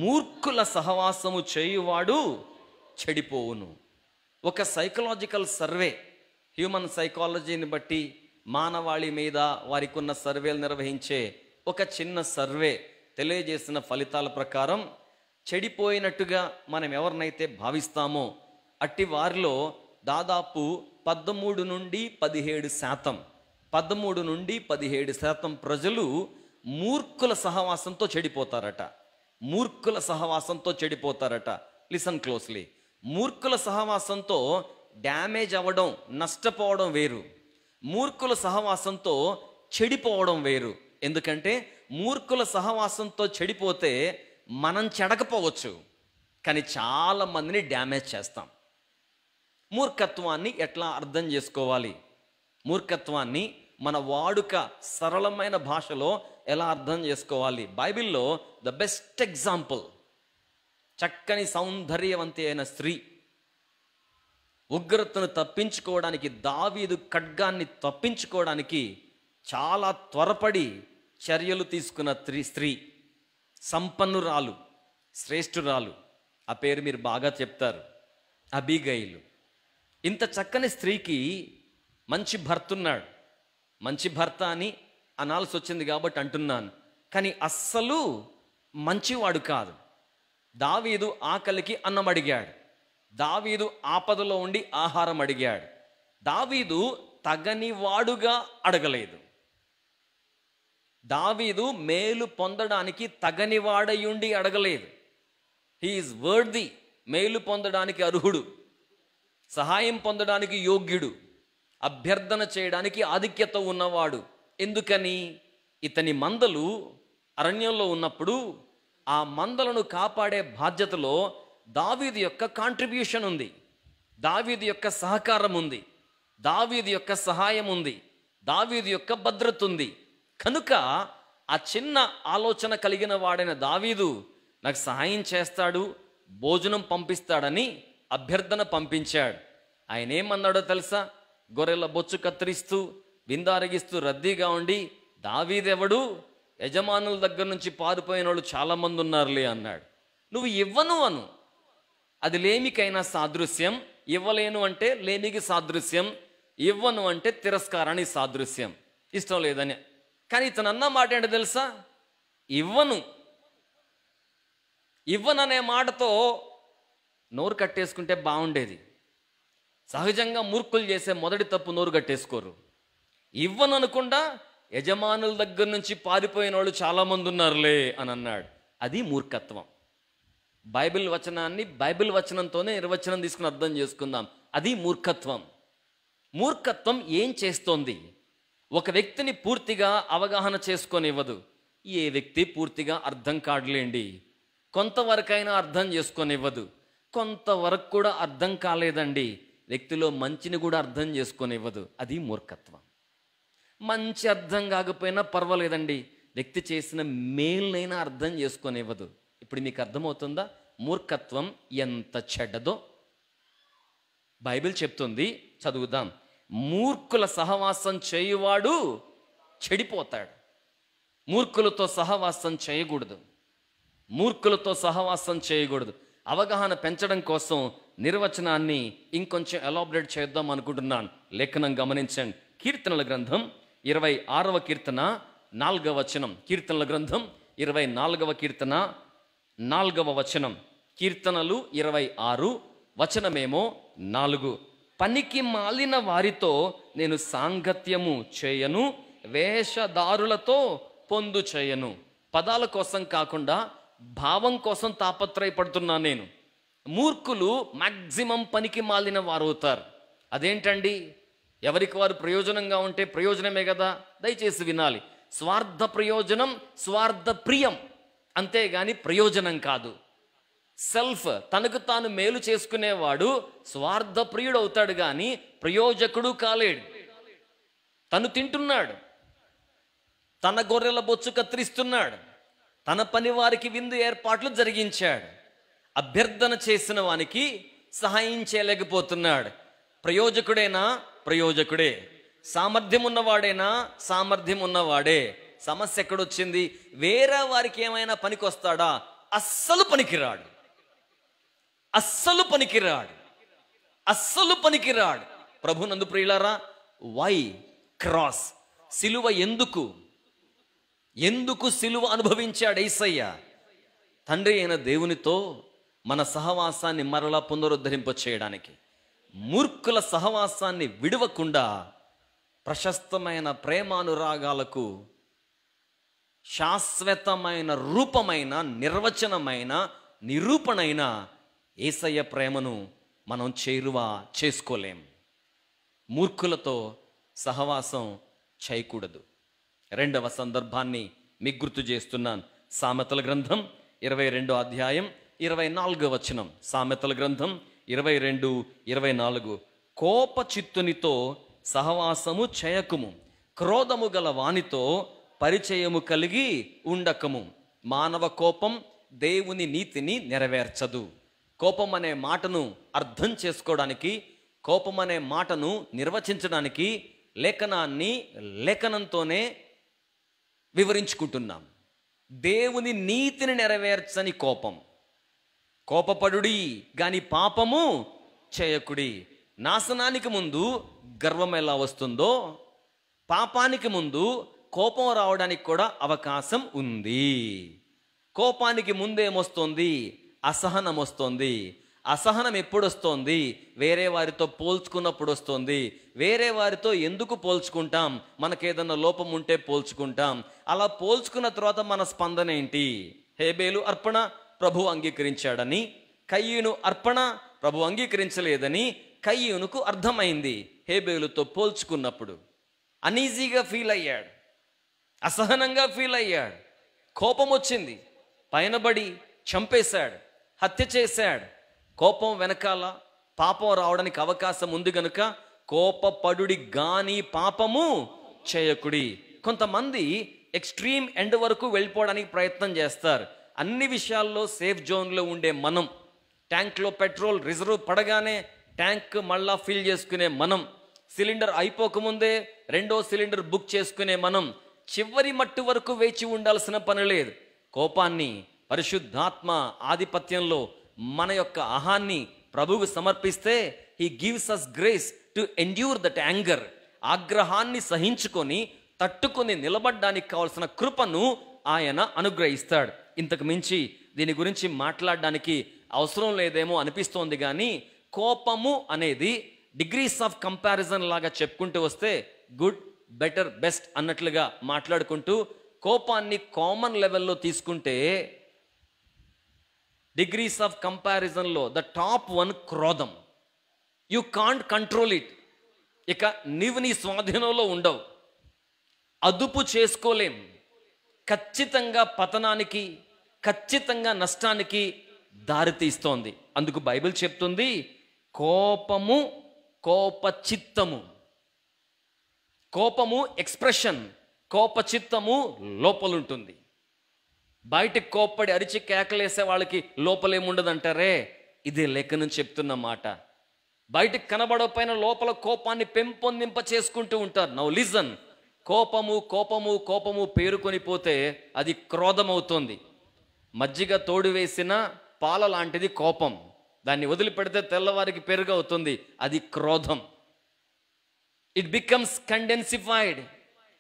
మూర్ఖుల సహవాసము చేయువాడు చెడిపోవును. ఒక సైకలాజికల్ సర్వే, హ్యూమన్ సైకాలజీని బట్టి మానవాళి మీద వారికి ఉన్న సర్వేలు నిర్వహించే ఒక చిన్న సర్వే తెలియజేసిన ఫలితాల ప్రకారం చెడిపోయినట్టుగా మనం ఎవరినైతే భావిస్తామో అట్టి వారిలో దాదాపు 13 నుండి 17% ప్రజలు మూర్ఖుల సహవాసంతో చెడిపోతారట. మూర్ఖుల సహవాసంతో చెడిపోతారట. Listen closely. మూర్ఖుల సహవాసంతో డ్యామేజ్ అవ్వడం, నష్టపోవడం వేరు. మూర్ఖుల సహవాసంతో చెడిపోవడం వేరు. ఎందుకంటే మూర్ఖుల సహవాసంతో చెడిపోతే మనం చెడకపోవచ్చు, కానీ చాలా మందిని డ్యామేజ్ చేస్తాం. మూర్ఖత్వాన్ని ఎట్లా అర్థం చేసుకోవాలి? మూర్ఖత్వాన్ని మన వాడుక సరళమైన భాషలో ఎలా అర్థం చేసుకోవాలి? బైబిల్లో ద బెస్ట్ ఎగ్జాంపుల్, చక్కని సౌందర్యవంతి అయిన స్త్రీ, ఉగ్రతను తప్పించుకోవడానికి, దావీదు ఖడ్గాన్ని తప్పించుకోవడానికి చాలా త్వరపడి చర్యలు తీసుకున్న స్త్రీ, సంపన్నురాలు, శ్రేష్ఠురాలు. ఆ పేరు మీరు బాగా చెప్తారు, అబీగయిలు. ఇంత చక్కని స్త్రీకి మంచి భర్త ఉన్నాడు. మంచి భర్త అని అనాల్సి వచ్చింది కాబట్టి అంటున్నాను, కానీ అస్సలు మంచివాడు కాదు. దావీదు ఆకలికి అన్నం అడిగాడు, దావీదు ఆపదలో ఉండి ఆహారం అడిగాడు. దావీదు తగనివాడుగా అడగలేదు. దావీదు మేలు పొందడానికి తగనివాడయుండి అడగలేదు. హీఈస్ వర్ది, మేలు పొందడానికి అర్హుడు, సహాయం పొందడానికి యోగ్యుడు, అభ్యర్థన చేయడానికి ఆధిక్యత ఉన్నవాడు. ఎందుకని? ఇతని మందలు అరణ్యంలో ఉన్నప్పుడు ఆ మందలను కాపాడే బాధ్యతలో దావీదు యొక్క కాంట్రిబ్యూషన్ ఉంది, దావీదు యొక్క సహకారం ఉంది, దావీదు యొక్క సహాయం ఉంది, దావీదు యొక్క భద్రత ఉంది. కనుక ఆ చిన్న ఆలోచన కలిగిన వాడైన దావీదు నాకు సహాయం చేస్తాడు, భోజనం పంపిస్తాడని అభ్యర్థన పంపించాడు. ఆయన ఏమన్నాడో తెలుసా? గొర్రెల బొచ్చు కత్తిరిస్తూ విందారగిస్తూ రద్దీగా ఉండి, దావీదెవడు, యజమానుల దగ్గర నుంచి పారిపోయిన వాళ్ళు చాలామంది ఉన్నారులే అన్నాడు. నువ్వు ఇవ్వను అను, అది లేమికైనా సాదృశ్యం. ఇవ్వలేను అంటే లేమికి సాదృశ్యం, ఇవ్వను అంటే తిరస్కారానికి సాదృశ్యం, ఇష్టం లేదని. కానీ ఇతను అన్న మాట ఏంటో తెలుసా? ఇవ్వను. ఇవ్వననే మాటతో నోరు కట్టేసుకుంటే బాగుండేది. సహజంగా మూర్ఖులు చేసే మొదటి తప్పు నోరు కట్టేసుకోరు. ఇవ్వను అనకుండా యజమానుల దగ్గర నుంచి పారిపోయిన వాళ్ళు చాలామంది ఉన్నారులే అని అన్నాడు. అది మూర్ఖత్వం. బైబిల్ వచనాన్ని బైబిల్ వచనంతోనే నిర్వచనం తీసుకుని అర్థం చేసుకుందాం. అది మూర్ఖత్వం. మూర్ఖత్వం ఏం చేస్తోంది? ఒక వ్యక్తిని పూర్తిగా అవగాహన చేసుకొనివ్వదు. ఏ వ్యక్తి పూర్తిగా అర్థం కాడలేండి, కొంతవరకైనా అర్థం చేసుకొనివ్వదు. కొంతవరకు కూడా అర్థం కాలేదండి, వ్యక్తిలో మంచిని కూడా అర్థం చేసుకొనివ్వదు. అది మూర్ఖత్వం. మంచి అర్థం కాకపోయినా పర్వాలేదండి, వ్యక్తి చేసిన మేలునైనా అర్థం చేసుకొనివ్వదు. ఇప్పుడు మీకు అర్థమవుతుందా మూర్ఖత్వం ఎంత చెడ్డదో? బైబిల్ చెప్తుంది, చదువుదాం. మూర్ఖుల సహవాసం చేయువాడు చెడిపోతాడు. మూర్ఖులతో సహవాసం చేయకూడదు. మూర్ఖులతో సహవాసం చేయకూడదు. అవగాహన పెంచడం కోసం నిర్వచనాన్ని ఇంకొంచెం ఎలాబరేట్ చేద్దాం అనుకుంటున్నాను. లేఖనం గమనించండి. కీర్తనల గ్రంథం 26వ కీర్తన 4వ వచనం. కీర్తనల గ్రంథం 24వ కీర్తన 4వ వచనం. కీర్తనలు 26 వచనమేమో 4. పనికి మాలిన వారితో నేను సాంగత్యము చేయను, వేషధారులతో పొందు చేయను. పదాల కోసం కాకుండా భావం కోసం తాపత్రయపడుతున్నాను నేను. మూర్ఖులు మ్యాక్సిమం పనికి మాలిన వారు అవుతారు. అదేంటండి? ఎవరికి వారు ప్రయోజనంగా ఉంటే ప్రయోజనమే కదా. దయచేసి వినాలి. స్వార్థ ప్రయోజనం, స్వార్థ ప్రియం, అంతేగాని ప్రయోజనం కాదు. సెల్ఫ్, తనకు తాను మేలు చేసుకునేవాడు స్వార్థ ప్రియుడు అవుతాడు, కానీ ప్రయోజకుడు కాలేడు. తను తింటున్నాడు, తన గొర్రెల బొచ్చు కత్తిరిస్తున్నాడు, తన పని వారికి విందు ఏర్పాట్లు జరిగించాడు. అభ్యర్థన చేసిన వానికి సహాయం చేయలేకపోతున్నాడు. ప్రయోజకుడేనా? ప్రయోజకుడే. సామర్థ్యం ఉన్నవాడేనా? సామర్థ్యం ఉన్నవాడే. సమస్య ఎక్కడొచ్చింది? వేరే వారికి ఏమైనా పనికి వస్తాడా? అస్సలు పనికిరాడు. అస్సలు పనికిరాడు. అస్సలు పనికిరాడు. ప్రభునందు ప్రియులారా, వై క్రాస్? సిలువ ఎందుకు? ఎందుకు సిలువ అనుభవించాడు యేసయ్య? తండ్రి అయిన దేవునితో మన సహవాసాన్ని మరలా పునరుద్ధరింప చేయడానికి, మూర్ఖుల సహవాసాన్ని విడవకుండా ప్రశస్తమైన ప్రేమానురాగాలకు శాశ్వతమైన రూపమైన నిర్వచనమైన నిరూపణైన యేసయ్య ప్రేమను మనం చేరువ చేసుకోలేం. మూర్ఖులతో సహవాసం చేయకూడదు. రెండవ సందర్భాన్ని మీకు గుర్తు చేస్తున్నాను. సామెతల గ్రంథం 22వ అధ్యాయం 24వ వచనం. సామెతల గ్రంథం 22:24. కోప చిత్తునితో సహవాసము చేయకుము, క్రోధము గల వానితో పరిచయము కలిగి ఉండకము. మానవ కోపం దేవుని నీతిని నెరవేర్చదు. కోపం అనే మాటను అర్థం చేసుకోవడానికి, కోపం అనే మాటను నిర్వచించడానికి లేఖనాన్ని లేఖనంతోనే వివరించుకుంటున్నాం. దేవుని నీతిని నెరవేర్చని కోపం. కోపపడుడి గాని పాపము చేయకుడి. నాశనానికి ముందు గర్వం ఎలా వస్తుందో, పాపానికి ముందు కోపం రావడానికి కూడా అవకాశం ఉంది. కోపానికి ముందేమొస్తుంది? అసహనం వస్తుంది. అసహనం ఎప్పుడు వస్తుంది? వేరే వారితో పోల్చుకున్నప్పుడు వస్తుంది. వేరే వారితో ఎందుకు పోల్చుకుంటాం? మనకేదన్నా లోపం ఉంటే పోల్చుకుంటాం. అలా పోల్చుకున్న తర్వాత మన స్పందన ఏంటి? హేబేలు అర్పణ ప్రభు అంగీకరించాడని, కయ్యూను అర్పణ ప్రభు అంగీకరించలేదని కయ్యూనుకు అర్థమైంది. హేబేలుతో పోల్చుకున్నప్పుడు అనీజీగా ఫీల్ అయ్యాడు, అసహనంగా ఫీల్ అయ్యాడు, కోపం వచ్చింది, పైనబడి చంపేశాడు, హత్య చేశాడు. కోపం వెనకాల పాపం రావడానికి అవకాశం ఉంది గనుక కోపపడుడి గాని పాపము చేయకుడి. కొంతమంది ఎక్స్ట్రీమ్ ఎండ్ వరకు వెళ్ళిపోవడానికి ప్రయత్నం చేస్తారు. అన్ని విషయాల్లో సేఫ్ జోన్లో ఉండే మనం, ట్యాంక్లో పెట్రోల్ రిజర్వ్ పడగానే ట్యాంక్ మళ్ళా ఫిల్ చేసుకునే మనం, సిలిండర్ అయిపోకముందే రెండో సిలిండర్ బుక్ చేసుకునే మనం, చివరి మట్టు వరకు వేచి ఉండాల్సిన పని లేదు. కోపాన్ని పరిశుద్ధాత్మ ఆధిపత్యంలో మన యొక్క అహాన్ని ప్రభువుకు సమర్పిస్తే he gives us grace to endure that anger. ఆగ్రహాన్ని సహించుకొని తట్టుకొని నిలబడడానికి కావాల్సిన కృపను ఆయన అనుగ్రహిస్తాడు. ఇంతకు మించి దీని గురించి మాట్లాడడానికి అవసరం లేదేమో అనిపిస్తోంది. కానీ కోపము అనేది డిగ్రీస్ ఆఫ్ కంపారిజన్ లాగా చెప్పుకుంటూ వస్తే గుడ్, బెటర్, బెస్ట్ అన్నట్లుగా మాట్లాడుకుంటూ కోపాన్ని కామన్ లెవెల్లో తీసుకుంటే డిగ్రీస్ ఆఫ్ కంపారిజన్లో ద టాప్ వన్ క్రోధం. You can't control it. ఇక నీవు నీ స్వాధీనంలో ఉండవు, అదుపు చేసుకోలేం. ఖచ్చితంగా పతనానికి, ఖచ్చితంగా నష్టానికి దారితీస్తోంది. అందుకు బైబిల్ చెప్తుంది కోపము, కోపచిత్తము. కోపము ఎక్స్ప్రెషన్, కోపచిత్తము లోపలుంటుంది. బయటికి కోప్పడి అరిచి కేకలేసే వాళ్ళకి లోపలేముండదంటారే, ఇదే లేఖనం చెప్తున్న మాట. బయటికి కనబడకపోయిన లోపల కోపాన్ని పెంపొందింప చేసుకుంటూ ఉంటారు. నౌ లిజన్, కోపము కోపము కోపము పేరుకొని పోతే అది క్రోధం అవుతుంది. మజ్జిగ తోడు వేసిన పాల లాంటిది కోపం. దాన్ని వదిలిపెడితే తెల్లవారికి పెరుగు అవుతుంది, అది క్రోధం. It becomes condensified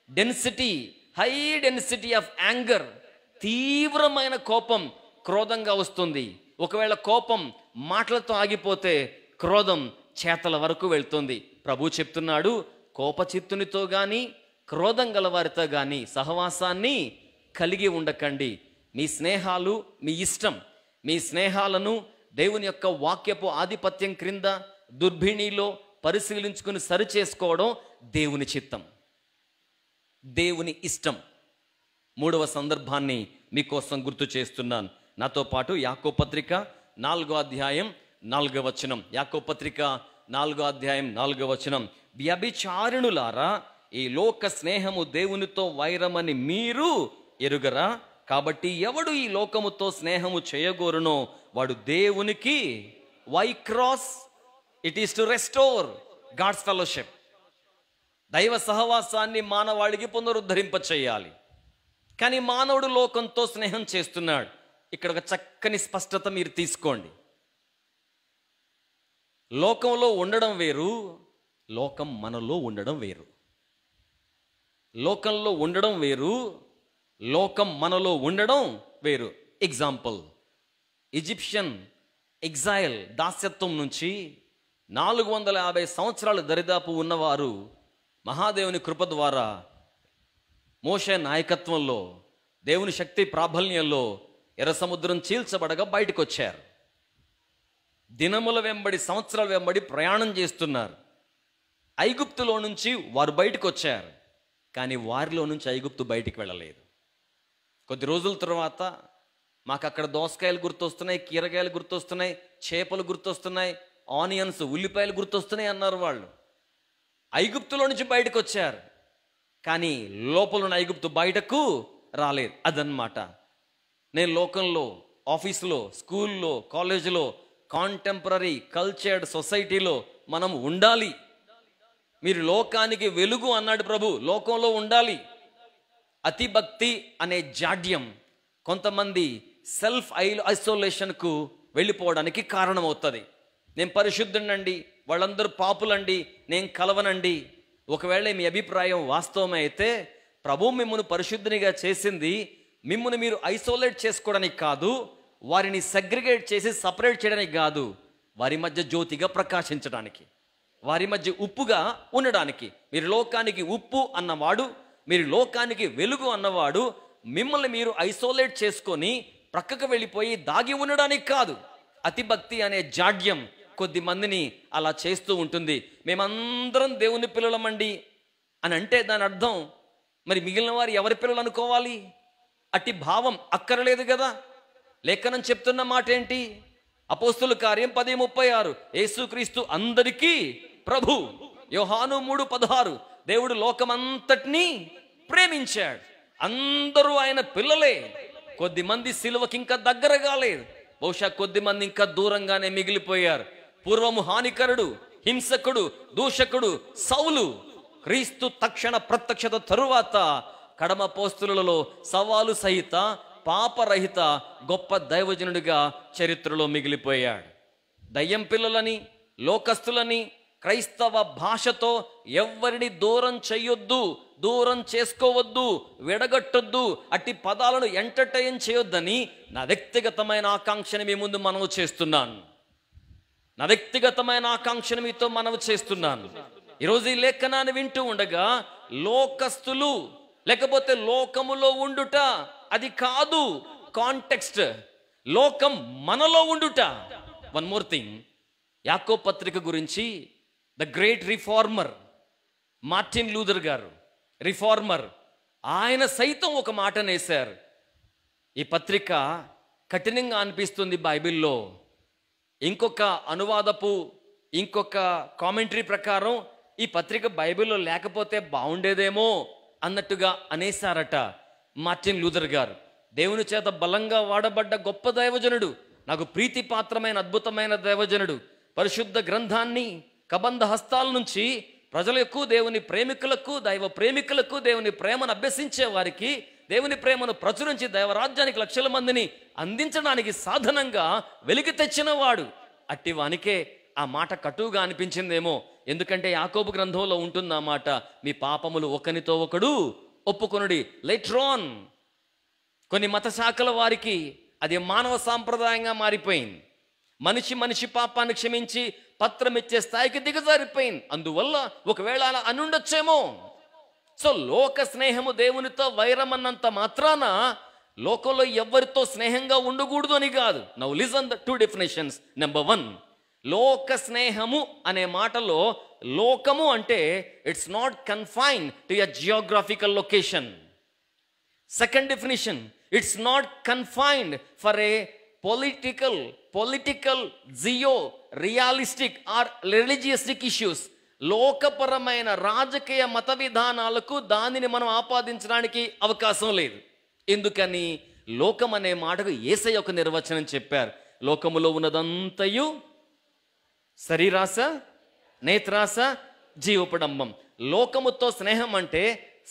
density, high density of anger. తీవ్రమైన కోపం క్రోధంగా వస్తుంది. ఒకవేళ కోపం మాటలతో ఆగిపోతే క్రోధం చేతల వరకు వెళ్తుంది. ప్రభు చెప్తున్నాడు, కోపచిత్తునితో కానీ క్రోధం గలవారితో కానీ సహవాసాన్ని కలిగి ఉండకండి. మీ స్నేహాలు మీ ఇష్టం. మీ స్నేహాలను దేవుని యొక్క వాక్యపు ఆధిపత్యం క్రింద దుర్భిణిలో పరిశీలించుకుని సరిచేసుకోవడం దేవుని చిత్తం, దేవుని ఇష్టం. మూడవ సందర్భాన్ని మీకోసం గుర్తు చేస్తున్నాను. నాతో పాటు యాకోబు పత్రిక 4వ అధ్యాయం 4వ వచనం. యాకోబు పత్రిక 4వ అధ్యాయం 4వ వచనం. వ్యభిచారిణులారా, ఈ లోక స్నేహము దేవునితో వైరమని మీరు ఎరుగరా? కాబట్టి ఎవడు ఈ లోకముతో స్నేహము చేయగోరునో వాడు దేవునికి why cross. It is to restore God's fellowship. దైవ సహవాసాన్ని మానవాళికి పునరుద్ధరింప చేయాలి. కానీ మానవుడు లోకంతో స్నేహం చేస్తున్నాడు. ఇక్కడ ఒక చక్కని స్పష్టత మీరు తీసుకోండి. లోకంలో ఉండడం వేరు, లోకం మనలో ఉండడం వేరు. లోకంలో ఉండడం వేరు, లోకం మనలో ఉండడం వేరు. ఎగ్జాంపుల్, ఈజిప్షియన్ ఎగ్జైల్ దాస్యత్వం నుంచి 450 సంవత్సరాలు దరిదాపు ఉన్నవారు మహాదేవుని కృప ద్వారా మోషే నాయకత్వంలో దేవుని శక్తి ప్రాబల్యంలో ఎర్ర సముద్రం చీల్చబడగా బయటకు వచ్చారు. దినముల వెంబడి సంవత్సరాల వెంబడి ప్రయాణం చేస్తున్నారు. ఐగుప్తులో నుంచి వారు బయటకు వచ్చారు, కానీ వారిలో నుంచి ఐగుప్తు బయటికి వెళ్ళలేదు. కొద్ది రోజుల తర్వాత మాకు అక్కడ దోసకాయలు గుర్తొస్తున్నాయి, కీరగాయలు గుర్తొస్తున్నాయి, చేపలు గుర్తొస్తున్నాయి, ఆనియన్స్ ఉల్లిపాయలు గుర్తొస్తున్నాయి అన్నారు వాళ్ళు. ఐగుప్తులో నుంచి బయటకు వచ్చారు, కానీ లోపల ఉన్న ఐగుప్తు బయటకు రాలేదు. అదన్నమాట. నేను లోకంలో, ఆఫీసులో, స్కూల్లో, కాలేజీలో, కాంటెంపరీ కల్చర్డ్ సొసైటీలో మనం ఉండాలి. మీరు లోకానికి వెలుగు అన్నాడు ప్రభు, లోకంలో ఉండాలి. అతిభక్తి అనే జాడ్యం కొంతమంది సెల్ఫ్ ఐసోలేషన్కు వెళ్ళిపోవడానికి కారణమవుతుంది. నేను పరిశుద్ధునండి, వాళ్ళందరూ పాపులండి, నేను కలవనండి. ఒకవేళ మీ అభిప్రాయం వాస్తవమే అయితే ప్రభు మిమ్మల్ని పరిశుద్ధునిగా చేసింది మిమ్మల్ని మీరు ఐసోలేట్ చేసుకోవడానికి కాదు, వారిని సెగ్రిగేట్ చేసి సపరేట్ చేయడానికి కాదు, వారి మధ్య జ్యోతిగా ప్రకాశించడానికి, వారి మధ్య ఉప్పుగా ఉండడానికి. మీరు లోకానికి ఉప్పు అన్నవాడు, మీరు లోకానికి వెలుగు అన్నవాడు మిమ్మల్ని మీరు ఐసోలేట్ చేసుకొని ప్రక్కకు వెళ్ళిపోయి దాగి ఉండడానికి కాదు. అతిభక్తి అనే జాడ్యం కొద్ది మందిని అలా చేస్తూ ఉంటుంది. మేమందరం దేవుని పిల్లలమండి అని అంటే దాని అర్థం మరి మిగిలిన వారు ఎవరి పిల్లలు అనుకోవాలి? అట్టి భావం అక్కరలేదు కదా. లేఖనం చెప్తున్న మాట ఏంటి? అపోస్తుల కార్యం 10:36 యేసుక్రీస్తు అందరికీ ప్రభు. యోహాను 3:16 దేవుడు లోకమంతటినీ ప్రేమించాడు. అందరూ ఆయన పిల్లలే. కొద్ది మంది సిలువకి ఇంకా దగ్గర కాలేదు, బహుశా కొద్ది మంది ఇంకా దూరంగానే మిగిలిపోయారు. పూర్వము హానికరుడు, హింసకుడు, దూషకుడు సౌలు క్రీస్తు తక్షణ ప్రత్యక్షత తరువాత కడమ పోస్తులలో సవాలు సహిత పాపరహిత గొప్ప దైవజనుడిగా చరిత్రలో మిగిలిపోయాడు. దయ్యం పిల్లలని, లోకస్తులని క్రైస్తవ భాషతో ఎవ్వరిని దూరం చెయ్యొద్దు, దూరం చేసుకోవద్దు, విడగట్టొద్దు, అట్టి పదాలను ఎంటర్టైన్ చేయొద్దని నా వ్యక్తిగతమైన ఆకాంక్షని మీ ముందు మనవి చేస్తున్నాను. నా వ్యక్తిగతమైన ఆకాంక్షను మీతో మనవి చేస్తున్నాను. ఈరోజు ఈ లేఖనాన్ని వింటూ ఉండగా లోకస్తులు లేకపోతే లోకములో ఉండుట అది కాదు కాంటెక్స్ట్. లోకం మనలో ఉండుట. వన్ మోర్ థింగ్, యాకోబు పత్రిక గురించి the great reformer Martin Luther గారు, రిఫార్మర్, ఆయన సైతం ఒక మాట నేశారు. ఈ పత్రిక కఠినంగా అనిపిస్తుంది బైబిల్లో. ఇంకొక అనువాదపు ఇంకొక కామెంటరీ ప్రకారం ఈ పత్రిక బైబిల్లో లేకపోతే బాగుండేదేమో అన్నట్టుగా అనేశారట మార్టిన్ లూథర్ గారు. దేవుని చేత బలంగా వాడబడ్డ గొప్ప దైవజనుడు, నాకు ప్రీతిపాత్రమైన అద్భుతమైన దైవజనుడు. పరిశుద్ధ గ్రంథాన్ని కబంధ హస్తాల నుంచి ప్రజలు ఎక్కువ దేవుని ప్రేమికులకు, దైవ ప్రేమికులకు, దేవుని ప్రేమను అభ్యసించే వారికి, దేవుని ప్రేమను ప్రచురించి దైవరాజ్యానికి లక్షల మందిని అందించడానికి సాధనంగా వెలికి తెచ్చిన వాడు. అట్టి వానికే ఆ మాట కటువుగా అనిపించిందేమో. ఎందుకంటే యాకోబు గ్రంథంలో ఉంటుంది ఆ మాట, మీ పాపములు ఒకనితో ఒకడు ఒప్పుకొనుడి. లేటర్ ఆన్ కొన్ని మత శాఖల వారికి అది మానవ సాంప్రదాయంగా మారిపోయింది. మనిషి పాపాన్ని క్షమించి పత్రం ఇచ్చే స్థాయికి దిగజారిపోయింది. అందువల్ల ఒకవేళ అలా అనుండొచ్చేమో. సో లోక స్నేహము దేవునితో వైరం అన్నంత మాత్రాన లోకంలో ఎవరితో స్నేహంగా ఉండకూడదు అని కాదు. Now listen the two definitions. Number 1, లోక స్నేహము అనే మాటలో లోకము అంటే it's not confined to a geographical location. Second definition, it's not confined for a political geo realistic or religiostic issues. లోకపరమైన రాజకీయ మత విధానాలకు దానిని మనం ఆపాదించడానికి అవకాశం లేదు. ఎందుకని? లోకం అనే మాటకు యేసయ్య ఒక నిర్వచనం చెప్పారు. లోకములో ఉన్నదంతయు శరీరాశ, నేత్రాశ, జీవపడంబం. లోకముతో స్నేహం అంటే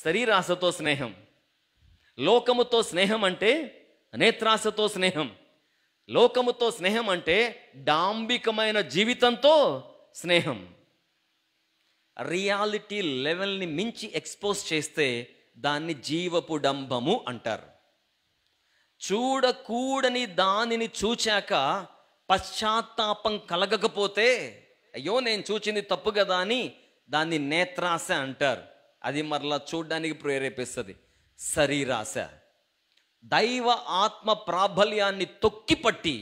శరీరాశతో స్నేహం, లోకముతో స్నేహం అంటే నేత్రాశతో స్నేహం, లోకముతో స్నేహం అంటే డాంబికమైన జీవితంతో స్నేహం. రియాలిటీ లెవెల్ని మించి ఎక్స్పోజ్ చేస్తే దాన్ని జీవపు డంబము అంటారు. చూడకూడని దానిని చూచాక పశ్చాత్తాపం కలగకపోతే, అయ్యో నేను చూచింది తప్పు కదా అని దాన్ని నేత్రాశ అంటారు. అది మరలా చూడడానికి ప్రేరేపిస్తుంది. శరీరాశ, దైవ ఆత్మ ప్రాబల్యాన్ని తొక్కిపట్టి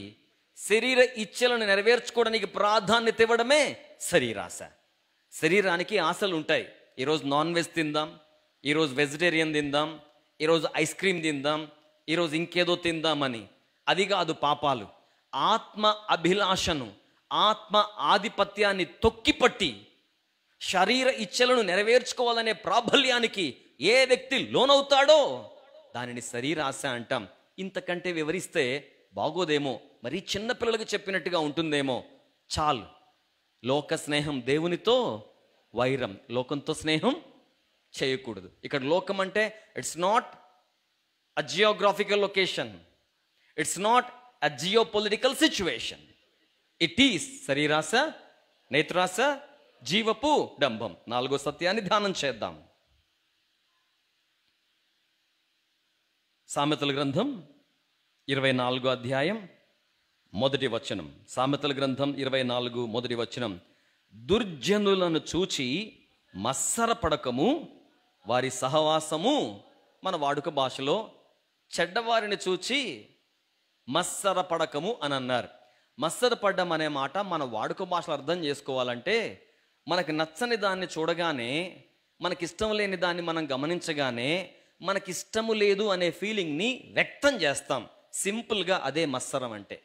శరీర ఇచ్ఛలను నెరవేర్చుకోవడానికి ప్రాధాన్యత ఇవ్వడమే శరీరాశ. శరీరానికి ఆశలు ఉంటాయి. ఈరోజు నాన్ వెజ్ తిందాం, ఈరోజు వెజిటేరియన్ తిందాం, ఈరోజు ఐస్ క్రీమ్ తిందాం, ఈరోజు ఇంకేదో తిందామని. అది కాదు పాపాలు. ఆత్మ అభిలాషను, ఆత్మ ఆధిపత్యాన్ని తొక్కిపట్టి శరీర ఇచ్ఛలను నెరవేర్చుకోవాలనే ప్రాబల్యానికి ఏ వ్యక్తి లోనవుతాడో దానిని శరీరాశ అంటాం. ఇంతకంటే వివరిస్తే బాగోదేమో, మరీ చిన్నపిల్లలకు చెప్పినట్టుగా ఉంటుందేమో. చాలు. లోక స్నేహం దేవునితో వైరం, లోకంతో స్నేహం చేయకూడదు. ఇక్కడ లోకం అంటే it's not a geographical location, it's not a geopolitical situation. It is శరీరాశ, నేత్రాశ, జీవపు డంబం. 4వ సత్యాన్ని ధ్యానం చేద్దాం. సామెతల గ్రంథం 24వ అధ్యాయం 1వ వచనం. సామెతల గ్రంథం 24 1వ వచనం. దుర్జనులను చూచి మత్సరపడకము, వారి సహవాసము. మన వాడుక భాషలో చెడ్డవారిని చూచి మత్సరపడకము అని అన్నారు. మత్సరపడ్డం అనే మాట మన వాడుక భాషలో అర్థం చేసుకోవాలంటే, మనకు నచ్చని దాన్ని చూడగానే, మనకిష్టం లేని దాన్ని మనం గమనించగానే మనకిష్టము లేదు అనే ఫీలింగ్ని వ్యక్తం చేస్తాం. సింపుల్గా అదే మత్సరం అంటే.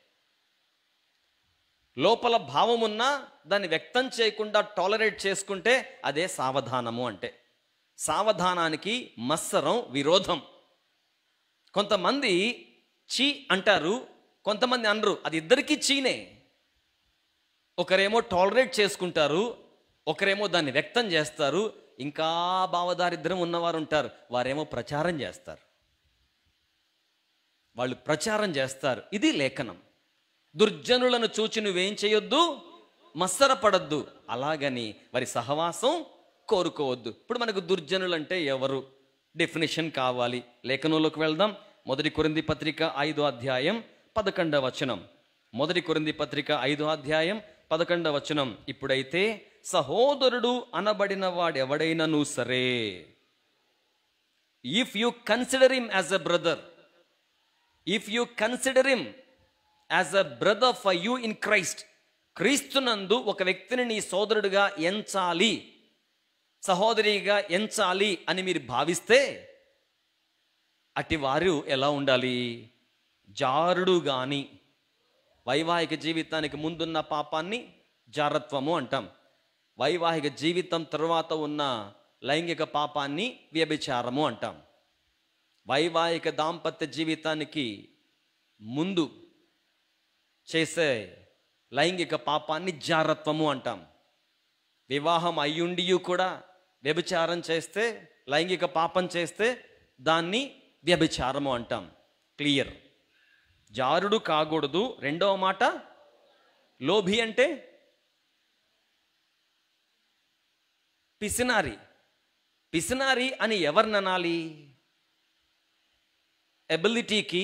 లోపల భావం ఉన్నా దాన్ని వ్యక్తం చేయకుండా టాలరేట్ చేసుకుంటే అదే సావధానము అంటే. సావధానానికి మత్సరం విరోధం. కొంతమంది చీ అంటారు, కొంతమంది అనరు. అది ఇద్దరికీ చీనే. ఒకరేమో టాలరేట్ చేసుకుంటారు, ఒకరేమో దాన్ని వ్యక్తం చేస్తారు. ఇంకా భావదారిద్ర్యం ఉన్నవారు ఉంటారు, వారేమో ప్రచారం చేస్తారు. వాళ్ళు ప్రచారం చేస్తారు. ఇది లేఖనం. దుర్జనులను చూచి నువ్వేం చేయొద్దు, మత్సరపడద్దు, అలాగని వారి సహవాసం కోరుకోవద్దు. ఇప్పుడు మనకు దుర్జనులు అంటే ఎవరు డెఫినేషన్ కావాలి. లేఖనంలోకి వెళ్దాం. 1 కొరింథీ పత్రిక 5వ అధ్యాయం 11వ వచనం. 1 కొరింథీ పత్రిక 5వ అధ్యాయం 11వ వచనం. ఇప్పుడైతే సహోదరుడు అనబడిన వాడెవడైనను సరే, if you consider him as a brother, if you consider him as a brother for you in Christ, క్రీస్తునందు ఒక వ్యక్తిని నీ సోదరుడిగా ఎంచాలి, సహోదరిగా ఎంచాలి అని మీరు భావిస్తే, అట్టి వారు ఎలా ఉండాలి? జారుడు గాని, వైవాహిక జీవితానికి ముందున్న పాపాన్ని జారత్వము అంటాం. వైవాహిక జీవితం తరువాత ఉన్న లైంగిక పాపాన్ని వ్యభిచారము అంటాం. వైవాహిక దాంపత్య జీవితానికి ముందు చేసే లైంగిక పాపాన్ని జారత్వము అంటాం. వివాహం అయ్యుండి కూడా వ్యభిచారం చేస్తే, లైంగిక పాపం చేస్తే దాన్ని వ్యభిచారము అంటాం. క్లియర్. జారుడు కాకూడదు. రెండవ మాట, లోభి అంటే పిసినారి. పిసినారి అని ఎవరిని అనాలి? ఎబిలిటీకి,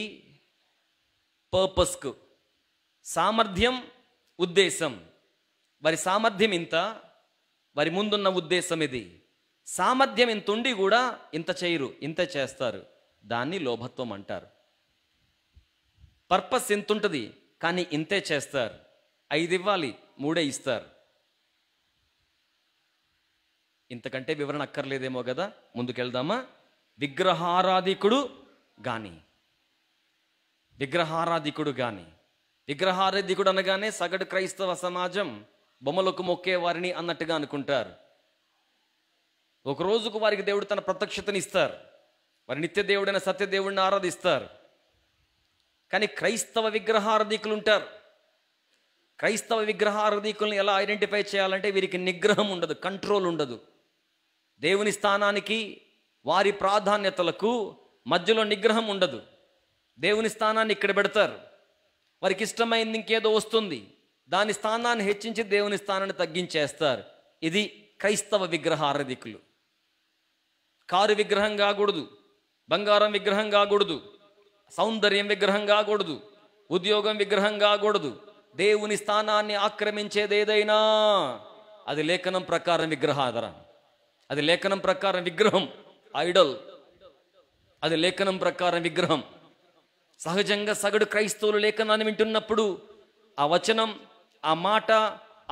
పర్పస్కు, సామర్థ్యం, ఉద్దేశం. వారి సామర్థ్యం ఇంత, వారి ముందున్న ఉద్దేశం ఇది. సామర్థ్యం ఇంత ఉండి కూడా ఇంత చేయరు, ఇంత చేస్తారు. దాన్ని లోభత్వం అంటారు. పర్పస్ ఎంత ఉంటుంది కానీ ఇంతే చేస్తారు. 5 ఇవ్వాలి, 3 ఇస్తారు. ఇంతకంటే వివరణ అక్కర్లేదేమో కదా. ముందుకెళ్దామా? విగ్రహారాధికుడు గాని, విగ్రహారాధికుడు గాని. విగ్రహారాధికుడు అనగానే సగటు క్రైస్తవ సమాజం బొమ్మలకు మొక్కే వారిని అన్నట్టుగా అనుకుంటారు. ఒక రోజుకు వారికి దేవుడు తన ప్రత్యక్షతని ఇస్తారు. వారి నిత్య దేవుడైన సత్యదేవుడిని ఆరాధిస్తారు. కానీ క్రైస్తవ విగ్రహారాధికులు ఉంటారు. క్రైస్తవ విగ్రహారాధికుల్ని ఎలా ఐడెంటిఫై చేయాలంటే వీరికి నిగ్రహం ఉండదు, కంట్రోల్ ఉండదు. దేవుని స్థానానికి, వారి ప్రాధాన్యతలకు మధ్యలో నిగ్రహం ఉండదు. దేవుని స్థానాన్ని ఇక్కడ పెడతారు. వారికి ఇష్టమైంది ఇంకేదో వస్తుంది, దాని స్థానాన్ని హెచ్చించి దేవుని స్థానాన్ని తగ్గించేస్తారు. ఇది క్రైస్తవ విగ్రహారాధికులు. కారు విగ్రహం కాకూడదు, బంగారం విగ్రహం కాకూడదు, సౌందర్యం విగ్రహం కాకూడదు, ఉద్యోగం విగ్రహం కాకూడదు. దేవుని స్థానాన్ని ఆక్రమించేది ఏదైనా అది లేఖనం ప్రకారం విగ్రహాధారం. అది లేఖనం ప్రకారం విగ్రహం, ఐడల్. అది లేఖనం ప్రకారం విగ్రహం. సహజంగా సగటు క్రైస్తవులు లేఖనాన్ని వింటున్నప్పుడు ఆ వచనం, ఆ మాట,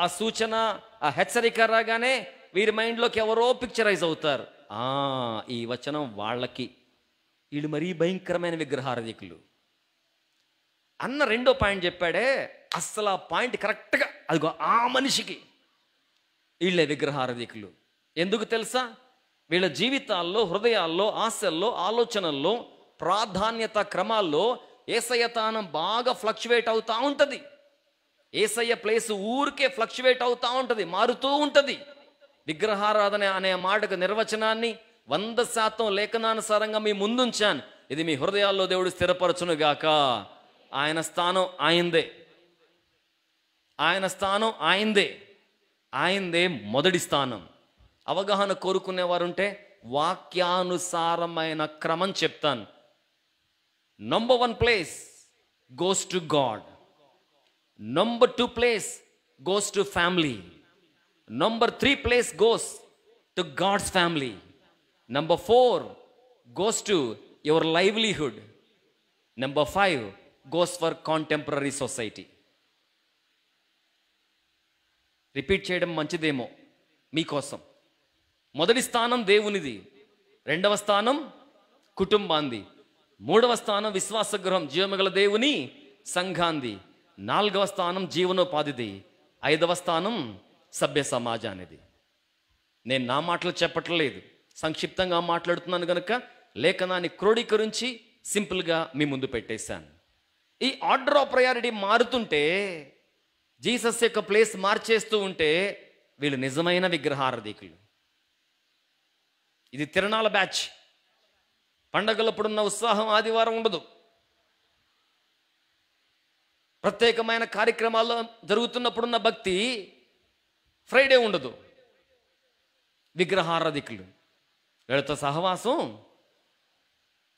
ఆ సూచన, ఆ హెచ్చరిక రాగానే వీరి మైండ్లోకి ఎవరో పిక్చరైజ్ అవుతారు. ఈ వచనం వాళ్ళకి, వీళ్ళు మరీ భయంకరమైన విగ్రహారాధికులు అన్న రెండో పాయింట్ చెప్పాడే. అస్సలు ఆ పాయింట్ కరెక్ట్గా అదిగో ఆ మనిషికి వీళ్ళే విగ్రహారాధికులు. ఎందుకు తెలుసా? వీళ్ళ జీవితాల్లో, హృదయాల్లో, ఆశల్లో, ఆలోచనల్లో, ప్రాధాన్యత క్రమాల్లో యేసయ్య తానం బాగా ఫ్లక్చువేట్ అవుతూ ఉంటుంది. యేసయ్య ప్లేస్ ఊరికే ఫ్లక్చువేట్ అవుతూ ఉంటుంది, మారుతూ ఉంటుంది. విగ్రహారాధన అనే మాటకు నిర్వచనాన్ని 100% లేఖనానుసారంగా మీ ముందుంచాను. ఇది మీ హృదయాల్లో దేవుడు స్థిరపరచునుగాక. ఆయన స్థానం ఆయందే, ఆయన స్థానం ఆయందే, ఆయందే మొదటి స్థానం. అవగాహన కోరుకునేవారుంటే వాక్యానుసారమైన క్రమం చెప్తాను. Number 1 place goes to God. Number 2 place goes to family. Number 3 place goes to God's family. Number 4 goes to your livelihood. Number 5 goes for contemporary society. Repeat చేయడం మంచిదేమో మీకోసం. మొదటి స్థానం దేవునిది, రెండవ స్థానం కుటుంబాంది, మూడవ స్థానం విశ్వాస గృహం జీవమిగల దేవుని సంఘాంది, నాలుగవ స్థానం జీవనోపాధిది, ఐదవ స్థానం సభ్య సమాజానిది. నేను నా మాటలు చెప్పట్లేదు, సంక్షిప్తంగా మాట్లాడుతున్నాను కనుక లేఖనాన్ని క్రోడీకరించి సింపుల్గా మీ ముందు పెట్టేశాను. ఈ ఆర్డర్ ఆఫ్ ప్రయారిటీ మారుతుంటే, జీసస్ యొక్క ప్లేస్ మార్చేస్తూ ఉంటే వీళ్ళు నిజమైన విగ్రహారాధికులు. ఇది తిరణాల బ్యాచ్. పండగలప్పుడున్న ఉత్సాహం ఆదివారం ఉండదు. ప్రత్యేకమైన కార్యక్రమాల్లో జరుగుతున్నప్పుడున్న భక్తి ఫ్రైడే ఉండదు. విగ్రహారాధికులు వీళ్ళతో సహవాసం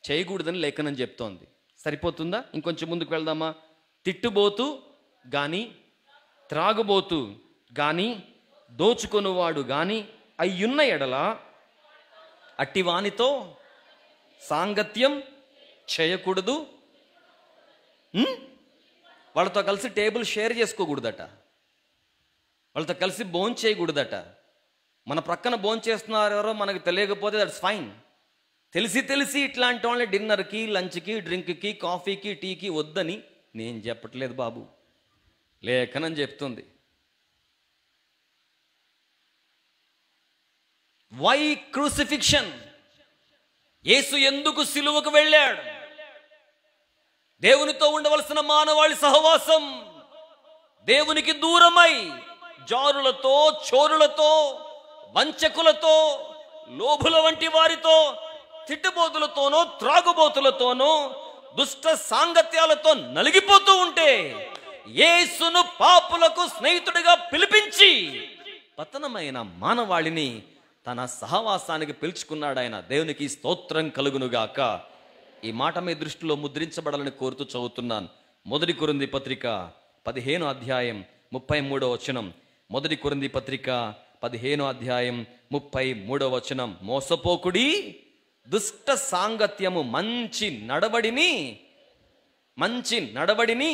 చేయకూడదని లేఖనం చెప్తోంది. సరిపోతుందా? ఇంకొంచెం ముందుకు వెళ్దామా? తిట్టుబోతూ గాని, త్రాగుబోతూ గాని, దోచుకొనువాడు గాని అయ్యున్న ఎడల అట్టివానితో సాంగత్యం చేయకూడదు. వాళ్ళతో కలిసి టేబుల్ షేర్ చేసుకోకూడదట, వాళ్ళతో కలిసి భోజనం చేయకూడదట. మన ప్రక్కన భోజనం చేస్తున్నారు ఎవరో మనకు తెలియకపోతే దట్స్ ఫైన్. తెలిసి ఇట్లాంటి వాళ్ళని డిన్నర్కి, లంచ్కి, డ్రింక్కి, కాఫీకి, టీకి వద్దని నేను చెప్పట్లేదు బాబు, లేఖనం చెప్తుంది. Why crucifixion? యేసు ఎందుకు సిలువకు వెళ్ళాడు? దేవునితో ఉండవలసిన మానవాళి సహవాసం దేవునికి దూరమై జారులతో, చోరులతో, వంచకులతో, లోభుల వంటి వారితో, తిట్టుబోతులతోనో, త్రాగుబోతులతోనో, దుష్ట సాంగత్యాలతో నలిగిపోతూ ఉంటే యేసును పాపులకు స్నేహితుడిగా పిలిపించి పతనమైన మానవాళిని తన సహవాసానికి పిలుచుకున్నాడు ఆయన. దేవునికి స్తోత్రం కలుగునుగాక. ఈ మాట మీ దృష్టిలో ముద్రించబడాలని కోరుతూ చదువుతున్నాను. 1 కొరింథీ పత్రిక 15వ అధ్యాయం 33వ వచనం. 1 కొరింథీ పత్రిక 15వ అధ్యాయం 33వ వచనం. మోసపోకుడి, దుష్ట సాంగత్యము మంచి నడవడిని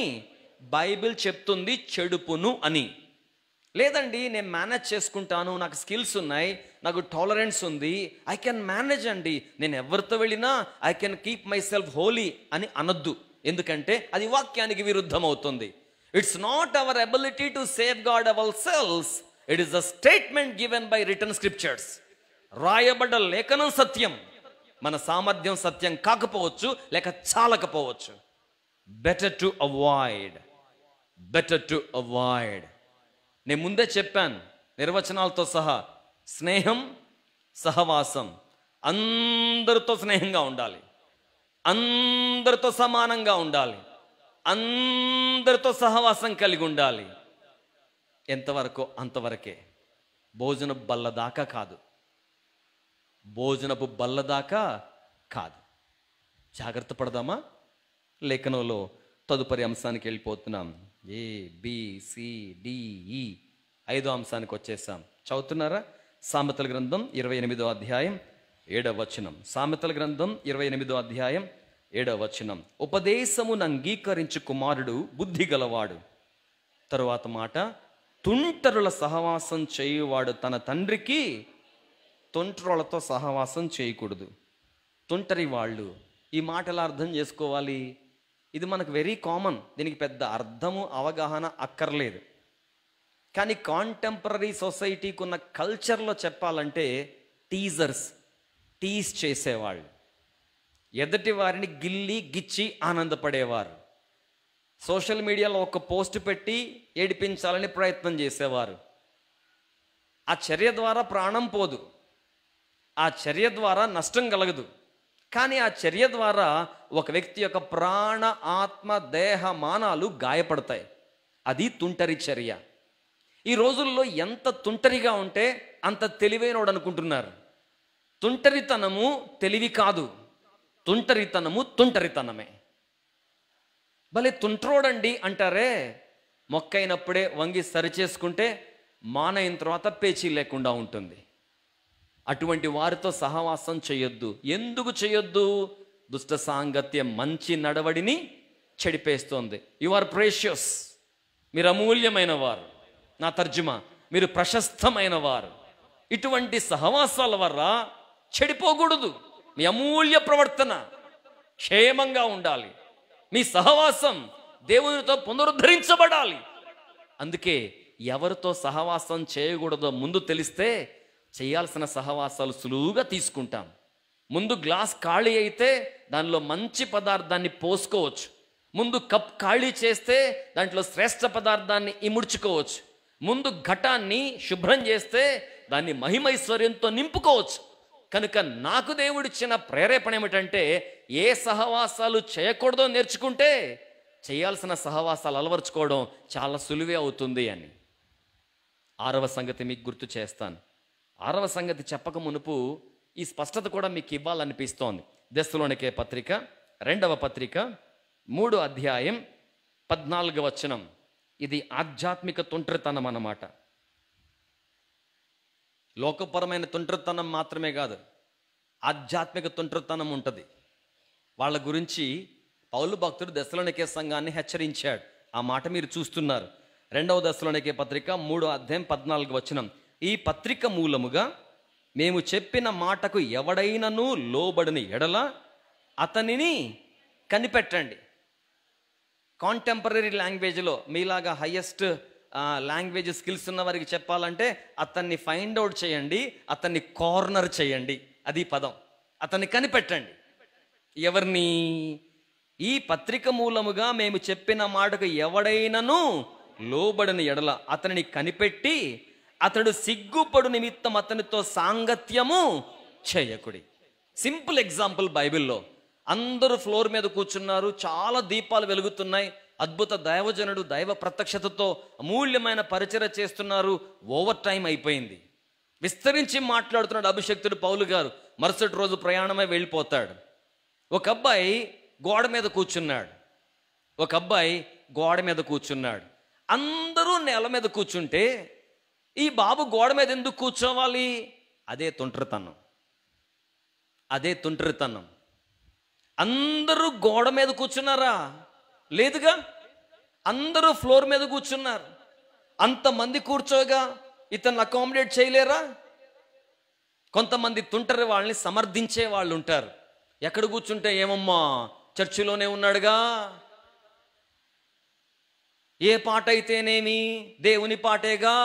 బైబిల్ చెప్తుంది చెడుపును అని. లేదండి, నేను మేనేజ్ చేసుకుంటాను, నాకు స్కిల్స్ ఉన్నాయి, నాకు టాలరెన్స్ ఉంది, ఐ కెన్ మేనేజ్ అండి, నేను ఎవరితో వెళ్ళినా I can keep myself holy అని అనొద్దు. ఎందుకంటే అది వాక్యానికి విరుద్ధం అవుతుంది. It's not our ability to save god our selves, it is a statement given by written scriptures. రాయబడ్డ లేఖనం సత్యం, మన సామర్థ్యం సత్యం కాకపోవచ్చు, లేక చాలకపోవచ్చు. Better to avoid. నేను ముందే చెప్పాను నిర్వచనాలతో సహా. స్నేహం, సహవాసం, అందరితో స్నేహంగా ఉండాలి, అందరితో సమానంగా ఉండాలి, అందరితో సహవాసం కలిగి ఉండాలి. ఎంతవరకు అంతవరకే. భోజనపు బల్ల దాకా కాదు. జాగ్రత్త పడదామా? లేఖనంలో తదుపరి అంశానికి వెళ్ళిపోతున్నాం. ABCDE 5వ అంశానికి వచ్చేసాం. చదువుతున్నారా? సామెతల గ్రంథం 28వ అధ్యాయం 7వ వచనం. సామెతల గ్రంథం 28వ అధ్యాయం 7వ వచనం. ఉపదేశమును అంగీకరించు కుమారుడు బుద్ధి గలవాడు. తరువాత మాట, తుంటరుల సహవాసం చేయువాడు తన తండ్రికి. తుంటరులతో సహవాసం చేయకూడదు. తుంటరి వాళ్ళు. ఈ మాట ఎలా అర్థం చేసుకోవాలి? ఇది మనకు వెరీ కామన్, దీనికి పెద్ద అర్థము అవగాహన అక్కర్లేదు. కానీ కాంటెంపరీ సొసైటీకి ఉన్న కల్చర్లో చెప్పాలంటే టీజ్ చేసేవాళ్ళు, ఎదుటి వారిని గిల్లి గిచ్చి ఆనందపడేవారు, సోషల్ మీడియాలో ఒక పోస్ట్ పెట్టి ఏడిపించాలని ప్రయత్నం చేసేవారు. ఆ చర్య ద్వారా ప్రాణం పోదు, ఆ చర్య ద్వారా నష్టం కలగదు, కానీ ఆ చర్య ద్వారా ఒక వ్యక్తి యొక్క ప్రాణ, ఆత్మ, దేహ మానాలు గాయపడతాయి. అది తుంటరి చర్య. ఈ రోజుల్లో ఎంత తుంటరిగా ఉంటే అంత తెలివైనోడు అనుకుంటున్నారు. తుంటరితనము తెలివి కాదు, తుంటరితనమే. భలే తుంట్రోడండి అంటారే, మొక్కైనప్పుడే వంగి సరిచేసుకుంటే మానైన తర్వాత పేచీ లేకుండా ఉంటుంది. అటువంటి వారితో సహవాసం చేయొద్దు. ఎందుకు చేయొద్దు? దుష్ట సాంగత్యం మంచి నడవడిని చెడిపేస్తోంది. యు ఆర్ ప్రేషియస్, మీరు అమూల్యమైన వారు. నా తర్జుమా, మీరు ప్రశస్తమైన వారు. ఇటువంటి సహవాసాల వల్ల చెడిపోకూడదు. మీ అమూల్య ప్రవర్తన క్షేమంగా ఉండాలి. మీ సహవాసం దేవునితో పునరుద్ధరించబడాలి. అందుకే ఎవరితో సహవాసం చేయకూడదో ముందు తెలిస్తే చేయాల్సిన సహవాసాలు సులువుగా తీసుకుంటాం. ముందు గ్లాస్ ఖాళీ అయితే దానిలో మంచి పదార్థాన్ని పోసుకోవచ్చు. ముందు కప్ ఖాళీ చేస్తే దాంట్లో శ్రేష్ఠ పదార్థాన్ని ఇముడ్చుకోవచ్చు. ముందు ఘటాన్ని శుభ్రం చేస్తే దాన్ని మహిమైశ్వర్యంతో నింపుకోవచ్చు. కనుక నాకు దేవుడిచ్చిన ప్రేరేపణ ఏమిటంటే, ఏ సహవాసాలు చేయకూడదో నేర్చుకుంటే చేయాల్సిన సహవాసాలు అలవర్చుకోవడం చాలా సులువే అవుతుంది అని. 6వ సంగతి మీకు గుర్తు చేస్తాను. 6వ సంగతి చెప్పక మునుపు ఈ స్పష్టత కూడా మీకు ఇవ్వాలనిపిస్తోంది. దెస్సలోనికే పత్రిక 2వ పత్రిక 3వ అధ్యాయం 14వ వచనం. ఇది ఆధ్యాత్మిక తుంటరితనం అన్నమాట. లోకపరమైన తుంటరితనం మాత్రమే కాదు, ఆధ్యాత్మిక తుంటరితనం ఉంటుంది. వాళ్ళ గురించి పౌలు భక్తుడు దెస్సలోనికే సంఘాన్ని హెచ్చరించాడు. ఆ మాట మీరు చూస్తున్నారు. 2వ దెస్సలోనికే పత్రిక 3వ అధ్యాయం 14వ వచనం. ఈ పత్రిక మూలముగా మేము చెప్పిన మాటకు ఎవడైనను లోబడిన ఎడల అతనిని కనిపెట్టండి. కాంటెంపరీ లాంగ్వేజ్లో మీలాగా హయ్యెస్ట్ లాంగ్వేజ్ స్కిల్స్ ఉన్న వారికి చెప్పాలంటే అతన్ని ఫైండ్ అవుట్ చేయండి, అతన్ని కార్నర్ చేయండి. అది పదం. అతన్ని కనిపెట్టండి. ఎవరిని? ఈ పత్రిక మూలముగా మేము చెప్పిన మాటకు ఎవడైనను లోబడిన ఎడల అతనిని కనిపెట్టి అతడు సిగ్గుపడు నిమిత్తం అతనితో సాంగత్యము చేయకుడి. సింపుల్ ఎగ్జాంపుల్ బైబిల్లో. అందరూ ఫ్లోర్ మీద కూర్చున్నారు, చాలా దీపాలు వెలుగుతున్నాయి, అద్భుత దైవజనుడు దైవ ప్రత్యక్షతతో అమూల్యమైన పరిచర్య చేస్తున్నారు. ఓవర్ టైం అయిపోయింది. విస్తరించి మాట్లాడుతున్నాడు అభిషక్తుడు పౌలు గారు. మరుసటి రోజు ప్రయాణమై వెళ్ళిపోతాడు. ఒక అబ్బాయి గోడ మీద కూర్చున్నాడు. అందరూ నేల మీద కూర్చుంటే ఈ బాబు గోడ మీద ఎందుకు కూర్చోవాలి? అదే తుంటరితనం. అందరూ గోడ మీద కూర్చున్నారా? లేదుగా. అందరూ ఫ్లోర్ మీద కూర్చున్నారు. అంతమంది కూర్చోగా ఇతన్ని అకామిడేట్ చేయలేరా? కొంతమంది తుంటరి వాళ్ళని సమర్థించే వాళ్ళు ఉంటారు. ఎక్కడ కూర్చుంటే ఏమమ్మా, చర్చిలోనే ఉన్నాడుగా, ఏ పాట అయితేనేమి దేవుని పాటేగా,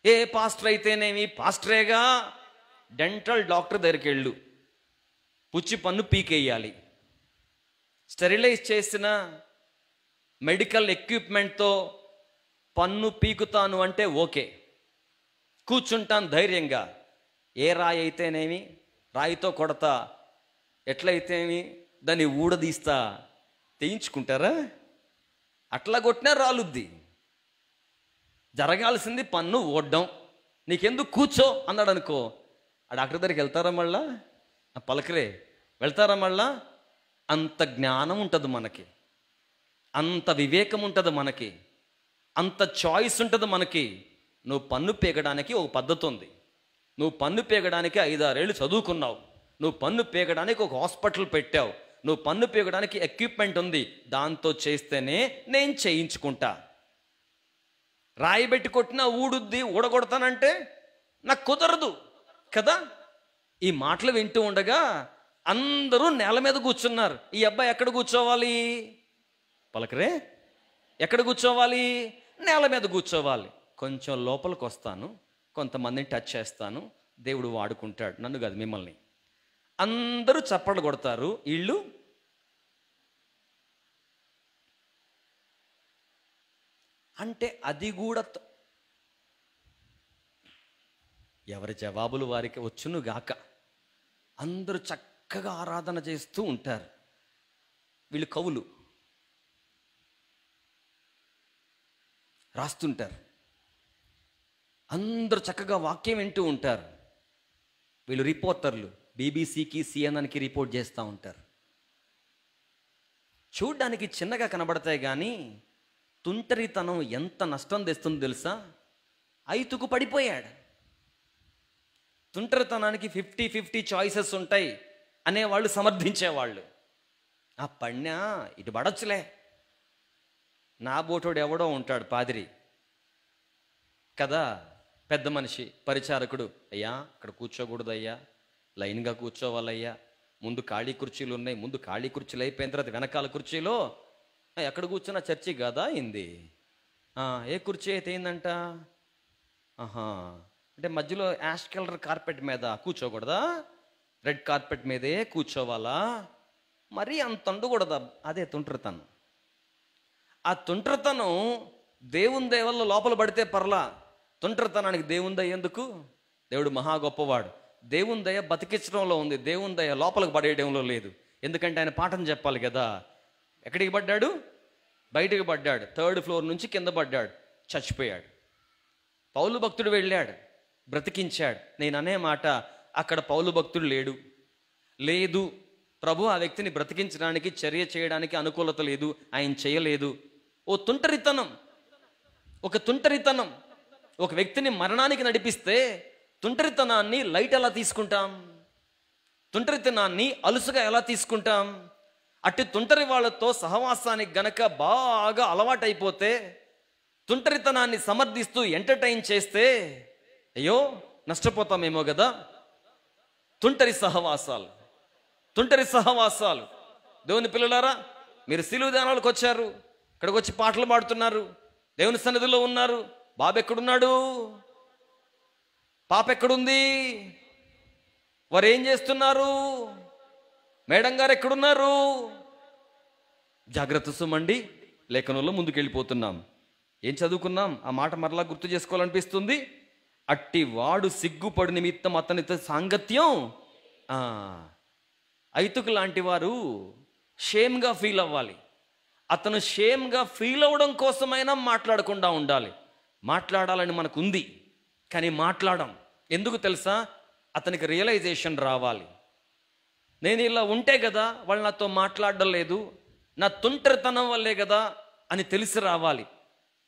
ఏ పాస్టర్ అయితేనేమి పాస్టరేగా. డెంటల్ డాక్టర్ దగ్గరికి వెళ్ళు, పుచ్చి పన్ను పీకేయాలి. స్టెరిలైజ్ చేసిన మెడికల్ ఎక్విప్మెంట్తో పన్ను పీకుతాను అంటే ఓకే, కూర్చుంటాను ధైర్యంగా. ఏ రాయి అయితేనేమి, రాయితో కొడతా, ఎట్లయితేమి దాన్ని ఊడదీస్తా, తెయించుకుంటారా? అట్లా కొట్టినా రాలుద్ది. జరగాల్సింది పన్ను ఓడ్డం. నీకెందుకు కూర్చో అన్నాడు అనుకో, ఆ డాక్టర్ దగ్గరికి వెళ్తారా మళ్ళా? పలకరే వెళ్తారా మళ్ళా? అంత జ్ఞానం ఉంటుంది మనకి, అంత వివేకం ఉంటుంది మనకి, అంత చాయిస్ ఉంటుంది మనకి. నువ్వు పన్ను పీకడానికి ఒక పద్ధతి ఉంది. నువ్వు పన్ను పీకడానికి 5-6 ఏళ్ళు చదువుకున్నావు. నువ్వు పన్ను పీకడానికి ఒక హాస్పిటల్ పెట్టావు. నువ్వు పన్ను పీకడానికి ఎక్విప్మెంట్ ఉంది. దాంతో చేస్తేనే నేను చేయించుకుంటా. రాయి పెట్టి కొట్టినా ఊడుద్ది, ఊడగొడతానంటే నాకు కుదరదు కదా. ఈ మాటలు వింటూ ఉండగా అందరూ నేల మీద కూర్చున్నారు. ఈ అబ్బాయి ఎక్కడ కూర్చోవాలి? పలకరే, ఎక్కడ కూర్చోవాలి? నేల మీద కూర్చోవాలి. కొంచెం లోపలికి వస్తాను, కొంతమందిని టచ్ చేస్తాను, దేవుడు వాడుకుంటాడు, నన్ను కాదు మిమ్మల్ని. అందరూ చప్పట్లు కొడతారు. వీళ్ళు అంటే అది కూడా ఎవరి జవాబులు వారికి వచ్చును గాక. అందరూ చక్కగా ఆరాధన చేస్తూ ఉంటారు. వీళ్ళు కవులు రాస్తుంటారు. అందరూ చక్కగా వాక్యం వింటూ ఉంటారు. వీళ్ళు రిపోర్టర్లు, బీబీసీకి సిఎన్ఎన్కి రిపోర్ట్ చేస్తూ ఉంటారు. చూడ్డానికి చిన్నగా కనబడతాయి కానీ తుంటరితనం ఎంత నష్టం తెస్తుందో తెలుసా? ఐతుకు పడిపోయాడు. తుంటరితనానికి 50-50 చాయిసెస్ ఉంటాయి అనేవాళ్ళు సమర్థించేవాళ్ళు. ఆ పణ్య ఇటు పడొచ్చులే, నా బోటోడు ఎవడో ఉంటాడు పాదిరి కదా, పెద్ద మనిషి పరిచారకుడు, అయ్యా అక్కడ కూర్చోకూడదు అయ్యా, లైన్గా కూర్చోవాలయ్యా, ముందు ఖాళీ కుర్చీలు ఉన్నాయి, ముందు ఖాళీ కుర్చీలు అయిపోయిన తర్వాత వెనకాల కుర్చీలో ఎక్కడ కూర్చున్నా చర్చి కదా అయింది. ఏ కుర్చీ అయితే అయిందంట? అంటే మధ్యలో యాష్ కలర్ కార్పెట్ మీద కూర్చోకూడదా? రెడ్ కార్పెట్ మీదే కూర్చోవాలా? మరీ అంత ఉండకూడదా? అదే తుంటరితనం. ఆ తుంటరితనం దేవుని దయ లోపల పడితే పర్లా. తుంటరితనానికి దేవుని దయ ఎందుకు? దేవుడు మహా గొప్పవాడు. దేవుని దయ బతికించడంలో ఉంది, దేవుని దయ లోపలికి పడేయడంలో లేదు. ఎందుకంటే ఆయన పాఠం చెప్పాలి కదా. ఎక్కడికి పడ్డాడు? బయటికి పడ్డాడు. 3rd ఫ్లోర్ నుంచి కింద పడ్డాడు, చచ్చిపోయాడు. పౌలు భక్తుడు వెళ్ళాడు, బ్రతికించాడు. నేను అనే మాట, అక్కడ పౌలు భక్తుడు లేదు. ప్రభు ఆ వ్యక్తిని బ్రతికించడానికి, చర్య చేయడానికి అనుకూలత లేదు, ఆయన చేయలేదు. ఒక తుంటరితనం ఒక వ్యక్తిని మరణానికి నడిపిస్తే తుంటరితనాన్ని లైట్ ఎలా తీసుకుంటాం? తుంటరితనాన్ని అలుసుగా ఎలా తీసుకుంటాం? అట్టి తుంటరి వాళ్ళతో సహవాసానికి గనక బాగా అలవాటైపోతే, తుంటరితనాన్ని సమర్థిస్తూ ఎంటర్టైన్ చేస్తే అయ్యో నష్టపోతామేమో కదా. తుంటరి సహవాసాలు. దేవుని పిల్లలారా, మీరు సిలువ ధ్యానాలకు వచ్చారు, ఇక్కడికి వచ్చి పాటలు పాడుతున్నారు, దేవుని సన్నిధిలో ఉన్నారు. బాబు ఎక్కడున్నాడు? పాప ఎక్కడుంది? వారు ఏం చేస్తున్నారు? మేడం గారు ఎక్కడున్నారు? జాగ్రత్త సుమండి. లేఖనంలో ముందుకెళ్ళిపోతున్నాం. ఏం చదువుకున్నాం? ఆ మాట మరలా గుర్తు చేసుకోవాలనిపిస్తుంది. అట్టి వాడు సిగ్గుపడు నిమిత్తం అతనితో సాంగత్యం. ఐతుకు లాంటి వారు షేమ్గా ఫీల్ అవ్వాలి. అతను షేమ్గా ఫీల్ అవ్వడం కోసమైనా మాట్లాడకుండా ఉండాలి. మాట్లాడాలని మనకు ఉంది, కానీ మాట్లాడం. ఎందుకు తెలుసా? అతనికి రియలైజేషన్ రావాలి. నేను ఇలా ఉంటే కదా వాళ్ళు నాతో మాట్లాడడం లేదు, నా తుంటరితనం వల్లే కదా అని తెలిసి రావాలి.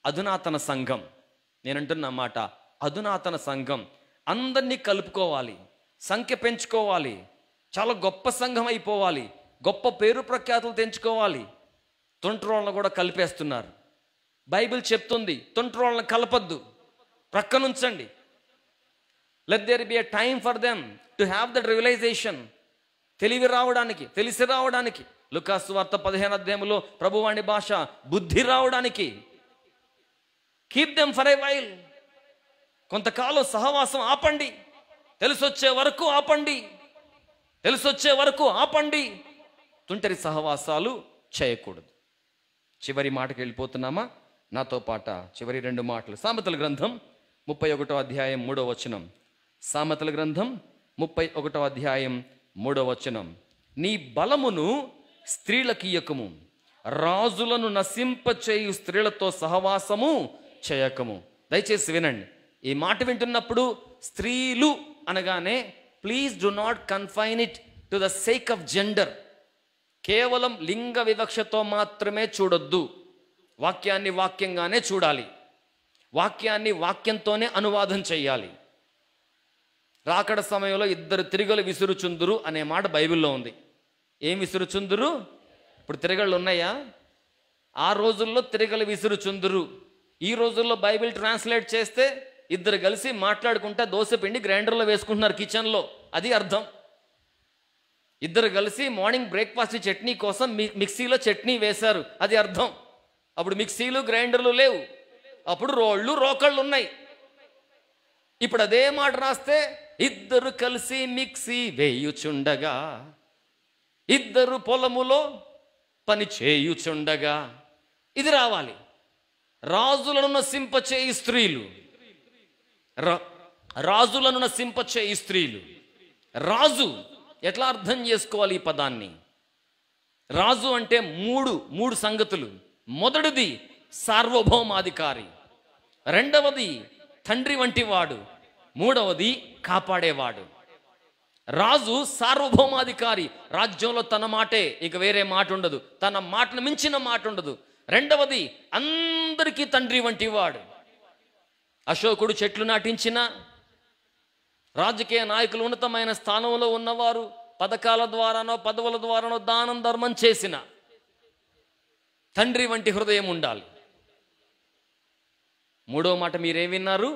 అధునాతన సంఘం, నేనంటున్న మాట అధునాతన సంఘం. అందరినీ కలుపుకోవాలి, సంఖ్య పెంచుకోవాలి, చాలా గొప్ప సంఘం అయిపోవాలి, గొప్ప పేరు ప్రఖ్యాతులు తెంచుకోవాలి. తుంటరోళ్ళను కూడా కలిపేస్తున్నారు. బైబిల్ చెప్తుంది తుంటరోళ్ళని కలపద్దు, ప్రక్కనుంచండి. Let there be a time for them to have that realization. తెలివి రావడానికి, తెలిసి రావడానికి. లూకాసు వార్త 15వ అధ్యాయంలో ప్రభువాణి భాష బుద్ధి రావడానికి. Keep them for a while. కొంతకాలం సహవాసం ఆపండి, తెలిసొచ్చే వరకు ఆపండి, తెలిసొచ్చే వరకు ఆపండి. తుంటరి సహవాసాలు చేయకూడదు. చివరి మాటకి వెళ్ళిపోతున్నామా? నాతో పాట చివరి 2 మాటలు. సామెతల గ్రంథం 31వ అధ్యాయం 3వ వచనం. సామెతల గ్రంథం 31వ అధ్యాయం 3వ వచనం. నీ బలమును స్త్రీలకియ్యకము, రాజులను నశింపచేయు స్త్రీలతో సహవాసము చేయకము. దయచేసి వినండి. ఈ మాట వింటున్నప్పుడు స్త్రీలు అనగానే please do not confine it to the sake of gender. కేవలం లింగ వివక్షతో మాత్రమే చూడొద్దు. వాక్యాన్ని వాక్యంగానే చూడాలి. వాక్యాన్ని వాక్యంతోనే అనువాదం చేయాలి. రాకడ సమయంలో 2 తిరగలు విసురుచుందురు అనే మాట బైబిల్లో ఉంది. ఏం విసురుచుందురు? ఇప్పుడు తిరగళ్ళు ఉన్నాయా? ఆ రోజుల్లో తిరగలు విసురుచుందురు. ఈ రోజుల్లో బైబిల్ ట్రాన్స్లేట్ చేస్తే 2 కలిసి మాట్లాడుకుంటా దోశ పిండి గ్రైండర్లో వేసుకుంటున్నారు కిచెన్లో. అది అర్థం. 2 కలిసి మార్నింగ్ బ్రేక్ఫాస్ట్ చట్నీ కోసం మిక్సీలో చట్నీ వేశారు. అది అర్థం. అప్పుడు మిక్సీలు గ్రైండర్లు లేవు, అప్పుడు రోళ్ళు రోకళ్ళు ఉన్నాయి. ఇప్పుడు అదే మాట రాస్తే 2 కలిసి మిక్సీ వేయుచుండగా, 2 పొలములో పని చేయుచుండగా. ఇది రావాలి. రాజులను నశింపచేయి స్త్రీలు, రాజులను నశింపచేయి స్త్రీలు. రాజు ఎట్లా అర్థం చేసుకోవాలి ఈ పదాన్ని? రాజు అంటే మూడు సంగతులు. మొదటిది సార్వభౌమాధికారి, రెండవది తండ్రి వంటి వాడు, మూడవది కాపాడేవాడు. రాజు సార్వభౌమాధికారి. రాజ్యంలో తన మాటే, ఇక వేరే మాట ఉండదు, తన మాటను మించిన మాట ఉండదు. రెండవది అందరికీ తండ్రి వంటి వాడు. అశోకుడు చెట్లు నాటించిన, రాజకీయ నాయకులు ఉన్నతమైన స్థానంలో ఉన్నవారు పథకాల ద్వారానో పదవుల ద్వారానో దానం ధర్మం చేసిన తండ్రి వంటి హృదయం ఉండాలి. మూడో మాట మీరేం విన్నారు?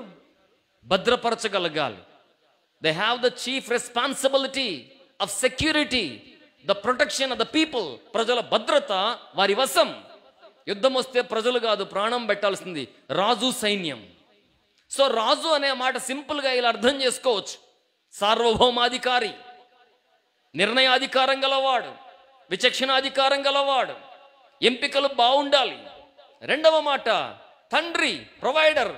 భద్రపరచగలగాలి. They have the chief responsibility of security, the protection of the people. ప్రజల భద్రత వారి వశం. యుద్ధం వస్తే ప్రజలు కాదు ప్రాణం పెట్టాల్సింది, రాజు సైన్యం. సో రాజు అనే మాట సింపుల్గా ఇలా అర్థం చేసుకోవచ్చు. సార్వభౌమాధికారి, నిర్ణయాధికారం గలవాడు, విచక్షణాధికారం గలవాడు, ఎంపికలు బాగుండాలి. రెండవ మాట తండ్రి, ప్రొవైడర్,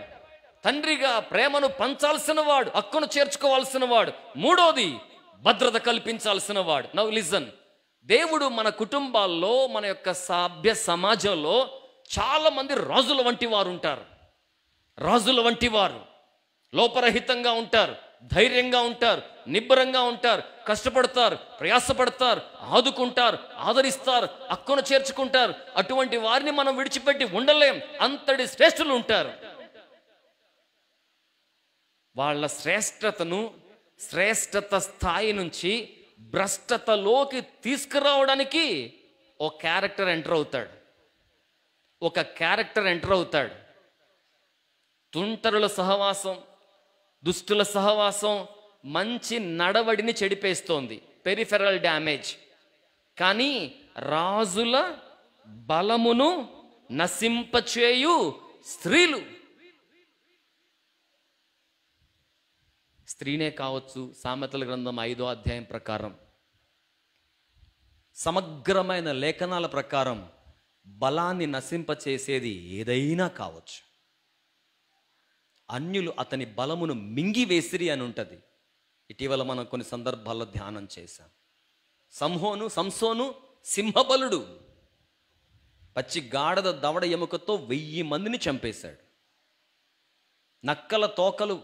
తండ్రిగా ప్రేమను పంచాల్సిన వాడు, హక్కును చేర్చుకోవాల్సిన వాడు. మూడోది భద్రత కల్పించాల్సిన వాడు. Now listen. దేవుడు మన కుటుంబాల్లో, మన యొక్క సభ్య సమాజంలో చాలా మంది రాజుల వంటి వారు ఉంటారు. రాజుల వంటి వారు లోపరహితంగా ఉంటారు, ధైర్యంగా ఉంటారు, నిబ్బరంగా ఉంటారు, కష్టపడతారు, ప్రయాసపడతారు, ఆదుకుంటారు, ఆదరిస్తారు, హక్కును చేర్చుకుంటారు. అటువంటి వారిని మనం విడిచిపెట్టి ఉండలేం. అంతటి శ్రేష్ఠులు ఉంటారు. వాళ్ళ శ్రేష్టతను, శ్రేష్టత స్థాయి నుంచి భ్రష్టతలోకి తీసుకురావడానికి ఒక క్యారెక్టర్ ఎంటర్ అవుతాడు. ఒక క్యారెక్టర్ ఎంటర్ అవుతాడు. తుంటరుల సహవాసం, దుష్టుల సహవాసం మంచి నడవడిని చెడిపేస్తోంది, పెరిఫెరల్ డ్యామేజ్. కానీ రాజుల బలమును నశింపచేయు స్త్రీలు, స్త్రీనే కావచ్చు. సామెతల గ్రంథం 5వ అధ్యాయం ప్రకారం, సమగ్రమైన లేఖనాల ప్రకారం బలాన్ని నశింపచేసేది ఏదైనా కావచ్చు. అన్యులు అతని బలమును మింగివేసిరి అని ఉంటుంది. ఇటీవల మనం కొన్ని సందర్భాల్లో ధ్యానం చేశాం. సంసోను సింహబలుడు, పచ్చి గాడిద దవడ ఎముకతో 1000 మందిని చంపేశాడు. నక్కల తోకలు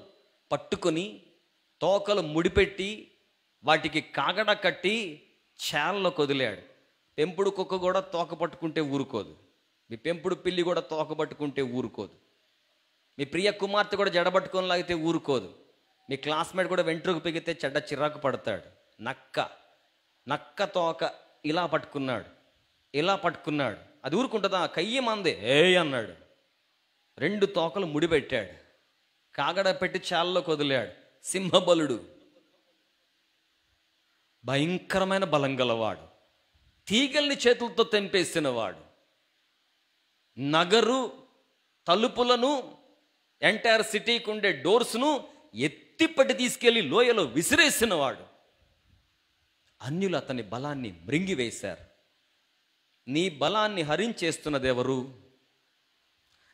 పట్టుకొని, తోకలు ముడిపెట్టి, వాటికి కాగడ కట్టి చేలలో కొదిలాడు. పెంపుడు కుక్క కూడా తోక పట్టుకుంటే ఊరుకోదు. మీ పెంపుడు పిల్లి కూడా తోక పట్టుకుంటే ఊరుకోదు. మీ ప్రియ కుమార్తె కూడా జడబట్టుకొని లాగితే ఊరుకోదు. మీ క్లాస్మేట్ కూడా వెంట్రుకు పిగితే చెడ్డ చిరాకు పడతాడు. నక్క తోక ఇలా పట్టుకున్నాడు. అది ఊరుకుంటుందా? కయ్యి మందే అన్నాడు. 2 తోకలు ముడిపెట్టాడు, కాగడ పెట్టి చాలలో కొదిలాడు. సింహబలుడు, భయంకరమైన బలం గలవాడు, తీగల్ని చేతులతో తెంపేసినవాడు, నగరు తలుపులను, ఎంటైర్ సిటీకి ఉండే డోర్స్ను ఎత్తిపట్టి తీసుకెళ్లి లోయలో విసిరేసినవాడు. అన్యులు అతని బలాన్ని మృంగివేశారు. నీ బలాన్ని హరించేస్తున్నదెవరు?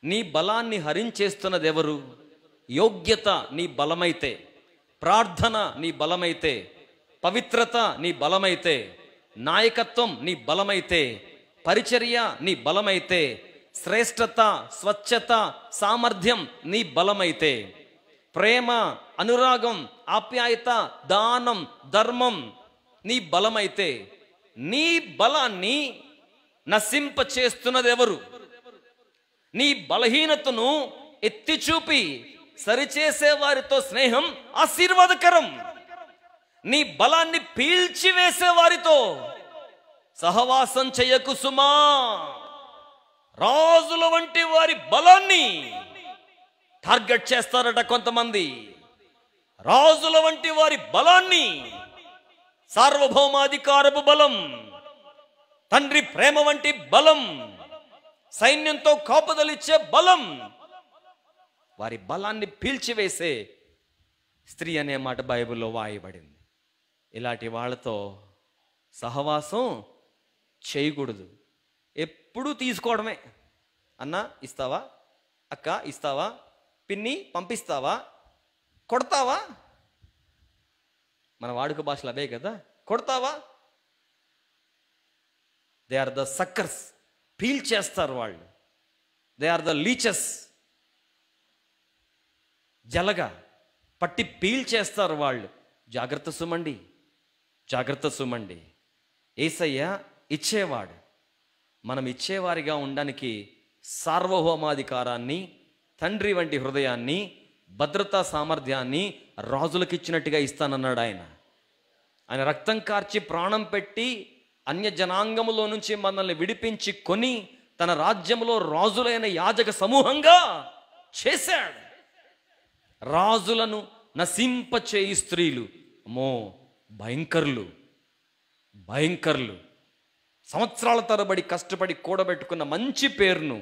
నీ బలాన్ని హరించేస్తున్నదెవరు? యోగ్యత నీ బలమైతే, ప్రార్థన నీ బలమైతే, పవిత్రత నీ బలమైతే, నాయకత్వం నీ బలమైతే, పరిచర్య నీ బలమైతే, శ్రేష్టత, స్వచ్ఛత, సామర్థ్యం నీ బలమైతే, ప్రేమ, అనురాగం, ఆప్యాయత, దానం, ధర్మం నీ బలమైతే, నీ బలాన్ని నశింపచేస్తున్నదెవరు? నీ బలహీనతను ఎత్తి చూపి సరిచేసే వారితో స్నేహం ఆశీర్వాదకరం. నీ బలాన్ని పీల్చివేసే వారితో సహవాసం చెయ్యకు సుమా. రాజుల వంటి వారి బలాన్ని టార్గెట్ చేస్తారట కొంతమంది. రాజుల వంటి వారి బలాన్ని, సార్వభౌమాధికారపు బలం, తండ్రి ప్రేమ వంటి బలం, సైన్యంతో కాపుదలిచ్చే బలం, వారి బలాన్ని పీల్చివేసే స్త్రీ అనే మాట బైబిల్లో వాయబడింది. ఇలాంటి వాళ్ళతో సహవాసం చేయకూడదు. ఎప్పుడూ తీసుకోవడమే. అన్న ఇస్తావా, అక్క ఇస్తావా, పిన్ని పంపిస్తావా, కొడతావా? మన వాడుక భాషలు అవే కదా. కొడతావా? They are the suckers. పీల్చేస్తారు వాళ్ళు. They are the leeches. జలగా పట్టి పీల్చేస్తారు వాళ్ళు. జాగ్రత్త సుమండి, జాగ్రత్త సుమండి. యేసయ్య ఇచ్చేవాడు. మనం ఇచ్చేవారిగా ఉండడానికి సార్వభౌమాధికారాన్ని, తండ్రి వంటి హృదయాన్ని, భద్రతా సామర్థ్యాన్ని రాజులకు ఇచ్చినట్టుగా ఇస్తానన్నాడు ఆయన. ఆయన రక్తం కార్చి ప్రాణం పెట్టి అన్య జనాంగములో నుంచి మనల్ని విడిపించి కొని తన రాజ్యంలో రాజులైన యాజక సమూహంగా చేశాడు. రాజులను నశింపచేయి స్త్రీలు, అమ్మో భయంకరులు. సంవత్సరాల తరబడి కష్టపడి కూడబెట్టుకున్న మంచి పేరును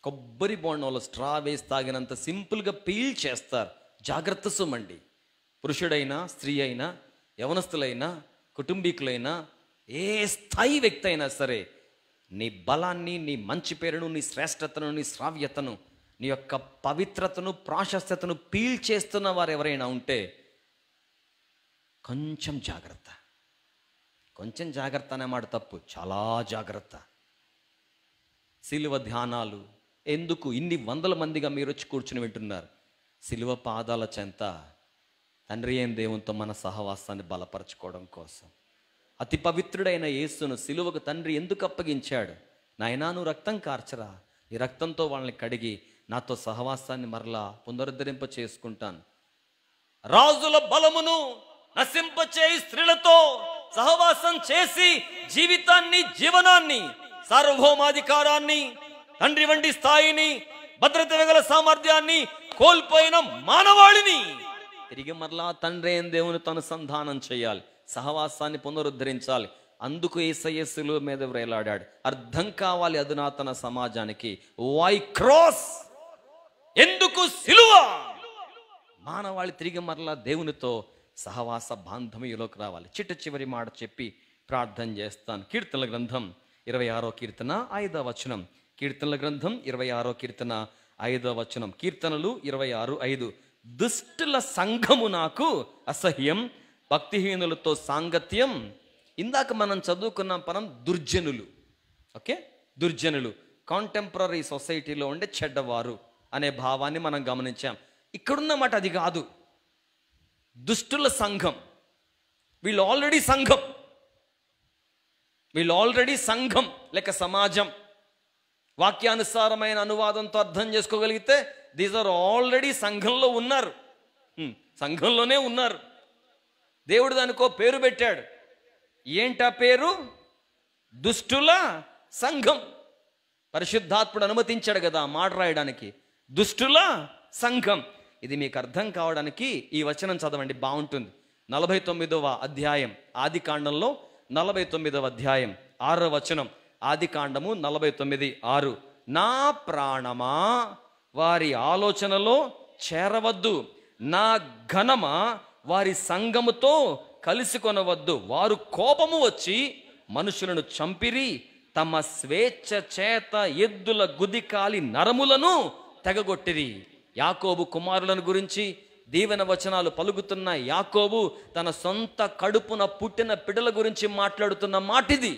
కొబ్బరి బోండంలో స్ట్రా వేసి తాగినంత సింపుల్గా పీల్ చేస్తారు. జాగ్రత్త సుమండి. పురుషుడైనా, స్త్రీ అయినా, యవనస్తులైనా, కుటుంబీకులైనా, ఏ స్థాయి వ్యక్తి అయినా సరే, నీ బలాన్ని, నీ మంచి పేరును, నీ శ్రేష్టతను, నీ శ్రావ్యతను, నీ యొక్క పవిత్రతను, ప్రాశస్త్యతను పీల్చేస్తున్న వారు ఎవరైనా ఉంటే కొంచెం జాగ్రత్త. కొంచెం జాగ్రత్త అనే మాట తప్పు, చాలా జాగ్రత్త. సిలువ ధ్యానాలు ఎందుకు? ఇన్ని 100 మందిగా మీరు వచ్చి కూర్చుని వింటున్నారు. సిలువ పాదాల చెంత తండ్రి అయిన దేవునితో మన సహవాసాన్ని బలపరచుకోవడం కోసం. అతి పవిత్రుడైన యేసును సిలువకు తండ్రి ఎందుకు అప్పగించాడు? నాయనా నువ్వు రక్తం కార్చరా, ఈ రక్తంతో వాళ్ళని కడిగి నాతో సహవాసాన్ని మరలా పునరుద్ధరింప చేసుకుంటాను. రాజుల బలమును నశింపచేయి స్త్రీలతో సహవాసం చేసి జీవితాన్ని, జీవనాన్ని, సార్వభౌమాధికారాన్ని, తండ్రి వంటి స్థాయిని, భద్రత గల సామర్థ్యాన్ని కోల్పోయిన మానవాళిని తిరిగి మరలా తండ్రి అయిన దేవునితో అనుసంధానం చేయాలి, సహవాసాన్ని పునరుద్ధరించాలి. అందుకు యేసయ్య సిలువ మీద వేలాడాడు. అర్థం కావాలి అధునాతన సమాజానికి. Why cross? ఎందుకు సిలువ? మానవాళి తిరిగి మరలా దేవునితో సహవాస బాంధవ్యంలోకి రావాలి. చిట్ట చివరి మాట చెప్పి ప్రార్థన చేస్తాను. కీర్తనల గ్రంథం 26వ కీర్తన 5వ వచనం. కీర్తనల గ్రంథం 26వ కీర్తన 5వ వచనం. కీర్తనలు 26:5. దుష్టుల సంఘము నాకు అసహ్యం, భక్తిహీనులతో సాంగత్యం. ఇందాక మనం చదువుకున్న పదం దుర్జనులు. ఓకే, దుర్జనులు కాంటెంపరీ సొసైటీలో ఉండే చెడ్డవారు అనే భావాన్ని మనం గమనించాం. ఇక్కడున్న మాట అది కాదు. దుష్టుల సంఘం. వీళ్ళు ఆల్రెడీ సంఘం లేక సమాజం. వాక్యానుసారమైన అనువాదంతో అర్థం చేసుకోగలిగితే దీస్ ఆర్ ఆల్రెడీ సంఘంలో ఉన్నారు, సంఘంలోనే ఉన్నారు. దేవుడు దానికో పేరు పెట్టాడు. ఏంటా పేరు? దుష్టుల సంఘం. పరిశుద్ధాత్ముడు అనుమతించాడు కదా మాట రాయడానికి. దుష్టుల సంఘం. ఇది మీకు అర్థం కావడానికి ఈ వచనం చదవండి, బాగుంటుంది. 49వ అధ్యాయం ఆది కాండంలో 49వ అధ్యాయం 6వ వచనం. ఆది కాండము 49:6. నా ప్రాణమా వారి ఆలోచనలో చేరవద్దు, నా ఘనమా వారి సంఘముతో కలిసి కొనవద్దు. వారు కోపము వచ్చి మనుషులను చంపిరి, తమ స్వేచ్ఛ చేత ఎద్దుల గుదికాలి నరములను తెగగొట్టిరి. యాకోబు కుమారులను గురించి దీవెన వచనాలు పలుకుతున్న యాకోబు తన సొంత కడుపున పుట్టిన బిడ్డల గురించి మాట్లాడుతున్న మాటిది.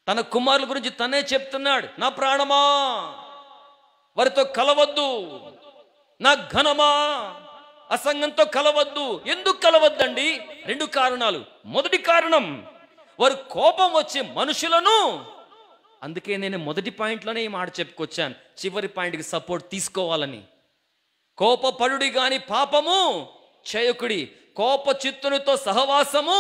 తన కుమారుల గురించి తనే చెప్తున్నాడు. నా ప్రాణమా వారితో కలవద్దు, నా ఘనమా అసంగంతో కలవద్దు. ఎందుకు కలవద్దండి? 2 కారణాలు. మొదటి కారణం, వారు కోపం వచ్చి మనుషులను, అందుకే నేను మొదటి పాయింట్లోనే ఈ మాట చెప్పుకొచ్చాను, చివరి పాయింట్కి సపోర్ట్ తీసుకోవాలని. కోపపడుడి గాని పాపము చేయకుడి, కోప చిత్తునితో సహవాసము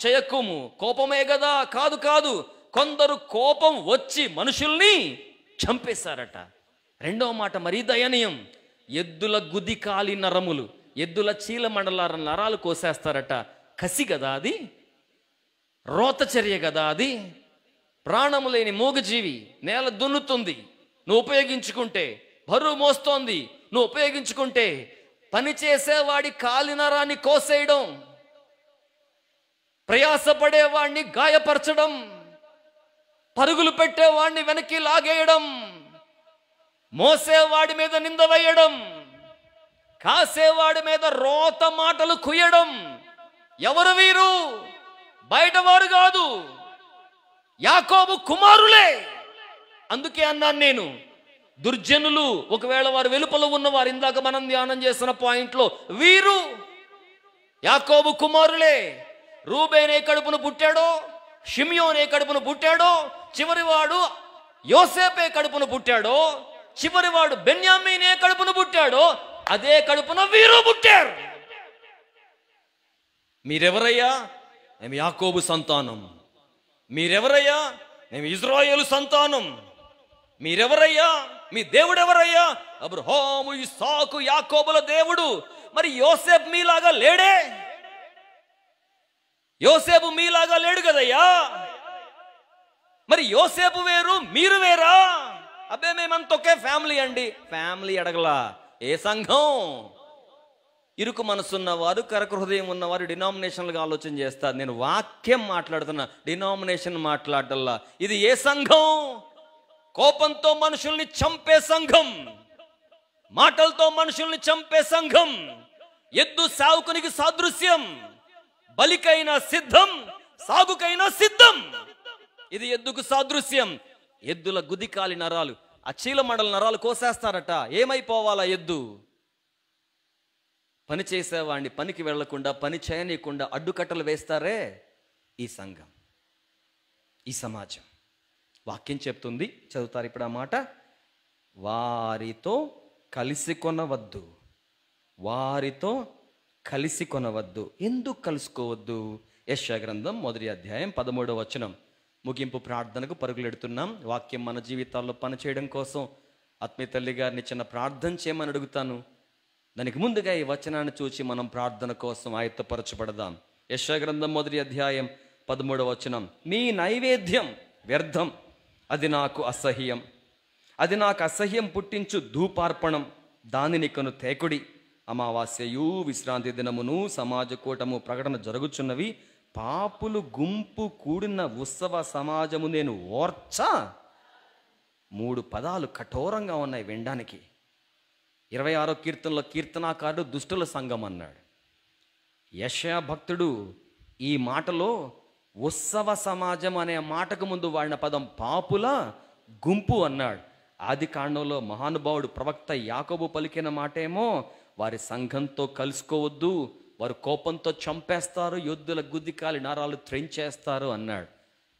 చేయకుము. కోపమే కదా? కాదు కాదు, కొందరు కోపం వచ్చి మనుషుల్ని చంపేశారట. రెండవ మాట మరీ దయనీయం. ఎద్దుల గుదికాలి నరములు, ఎద్దుల చీల మండల నరాలు కోసేస్తారట. కసి కదా అది? రోతచర్య కదా అది? ప్రాణము లేని మూగజీవి నేల దున్నుతుంది, నువ్వు ఉపయోగించుకుంటే. బరువు మోస్తోంది, నువ్వు ఉపయోగించుకుంటే. పని చేసేవాడి కాలినరాన్ని కోసేయడం, ప్రయాసపడేవాడిని గాయపరచడం, పరుగులు పెట్టేవాడిని వెనక్కి లాగేయడం, మోసేవాడి మీద నింద వేయడం, కాసేవాడి మీద రోత మాటలు కుయ్యడం. ఎవరు వీరు? బయటవారు కాదు, యాకోబు కుమారులే. అందుకే అన్నాను నేను, దుర్జనులు. ఒకవేళ వారు వెలుపల ఉన్నవారు, ఇందాక మనం ధ్యానం చేసిన పాయింట్లో వీరు యాకోబు కుమారులే. రూబేనే కడుపును పుట్టాడో, షిమియోనే కడుపును పుట్టాడో, చివరివాడు యోసేపే కడుపును పుట్టాడో, చివరివాడు బెన్యామీనే కడుపును పుట్టాడో, అదే కడుపున వీరు పుట్టారు. మీరెవరయ్యా? మేము యాకోబు సంతానం. మీరెవరయ్యా? మేము ఇజ్రాయేలు సంతానం. మీరెవరయ్యా? మీ దేవుడు ఎవరయ్యా? అబ్రహాము, ఇస్సాకు, యాకోబుల దేవుడు. మరి యోసేపు మీలాగా లేడే? యోసేపు మీలాగా లేడు కదయ్యా. మరి యోసేపు వేరు, మీరు వేరా? అబ్బే మేమంత ఒకే ఫ్యామిలీ అండి. ఫ్యామిలీ అడగలా. ఏ సంఘం? ఇరుకు మనసున్న వారు, కరక హృదయం ఉన్నవారు డినామినేషన్లుగా ఆలోచన చేస్తారు. నేను వాక్యం మాట్లాడుతున్నా, డినామినేషన్ మాట్లాడల్లా. ఇది ఏ సంఘం? కోపంతో మనుషుల్ని చంపే సంఘం, మాటలతో మనుషుల్ని చంపే సంఘం. ఎద్దు సావుకునికి సాదృశ్యం. బలికైనా సిద్ధం, సాగుకైనా సిద్ధం. ఇది ఎద్దుకు సాదృశ్యం. ఎద్దుల గుదికాలి నరాలు, ఆ చీలమండల నరాలు కోసేస్తారట. ఏమైపోవాలా ఎద్దు? పని చేసేవాడిని పనికి వెళ్లకుండా, పని చేయనీయకుండా అడ్డుకట్టలు వేస్తారే ఈ సంఘం, ఈ సమాజం. వాక్యం చెప్తుంది, చదువుతారు ఇప్పుడు ఆ మాట. వారితో కలిసి కొనవద్దు, వారితో కలిసి కొనవద్దు. ఎందుకు కలుసుకోవద్దు? యెషయా గ్రంథం 1వ అధ్యాయం 13వ వచనం. ముగింపు ప్రార్థనకు పరుగులెడుతున్నాం. వాక్యం మన జీవితాల్లో పనిచేయడం కోసం ఆత్మీయ తల్లి గారిని చిన్న ప్రార్థన చేయమని అడుగుతాను. దానికి ముందుగా ఈ వచనాన్ని చూసి మనం ప్రార్థన కోసం ఆయత్తపరచబడదాం. యెషయా గ్రంథం 1వ అధ్యాయం 13వ వచనం. మీ నైవేద్యం వ్యర్థం, అది నాకు అసహ్యం. అది నాకు అసహ్యం పుట్టించు ధూపార్పణం, దానిని కను తేకుడి. అమావాస్యయు విశ్రాంతి దినమును సమాజ కూటము ప్రకటన జరుగుచున్నవి. పాపులు గుంపు కూడిన ఉత్సవ సమాజము నేను ఓర్చా. 3 పదాలు కఠోరంగా ఉన్నాయి వినడానికి. 26వ కీర్తనలో కీర్తనాకారుడు దుష్టుల సంఘం అన్నాడు. యెషయా భక్తుడు ఈ మాటలో ఉత్సవ సమాజం అనే మాటకు ముందు వాడిన పదం పాపుల గుంపు అన్నాడు. ఆది కాండంలో మహానుభావుడు ప్రవక్త యాకోబు పలికిన మాటేమో వారి సంఘంతో కలుసుకోవద్దు, వారు కోపంతో చంపేస్తారు, యోధుల గుద్దికాలి నరాలు త్రెంచేస్తారు అన్నాడు.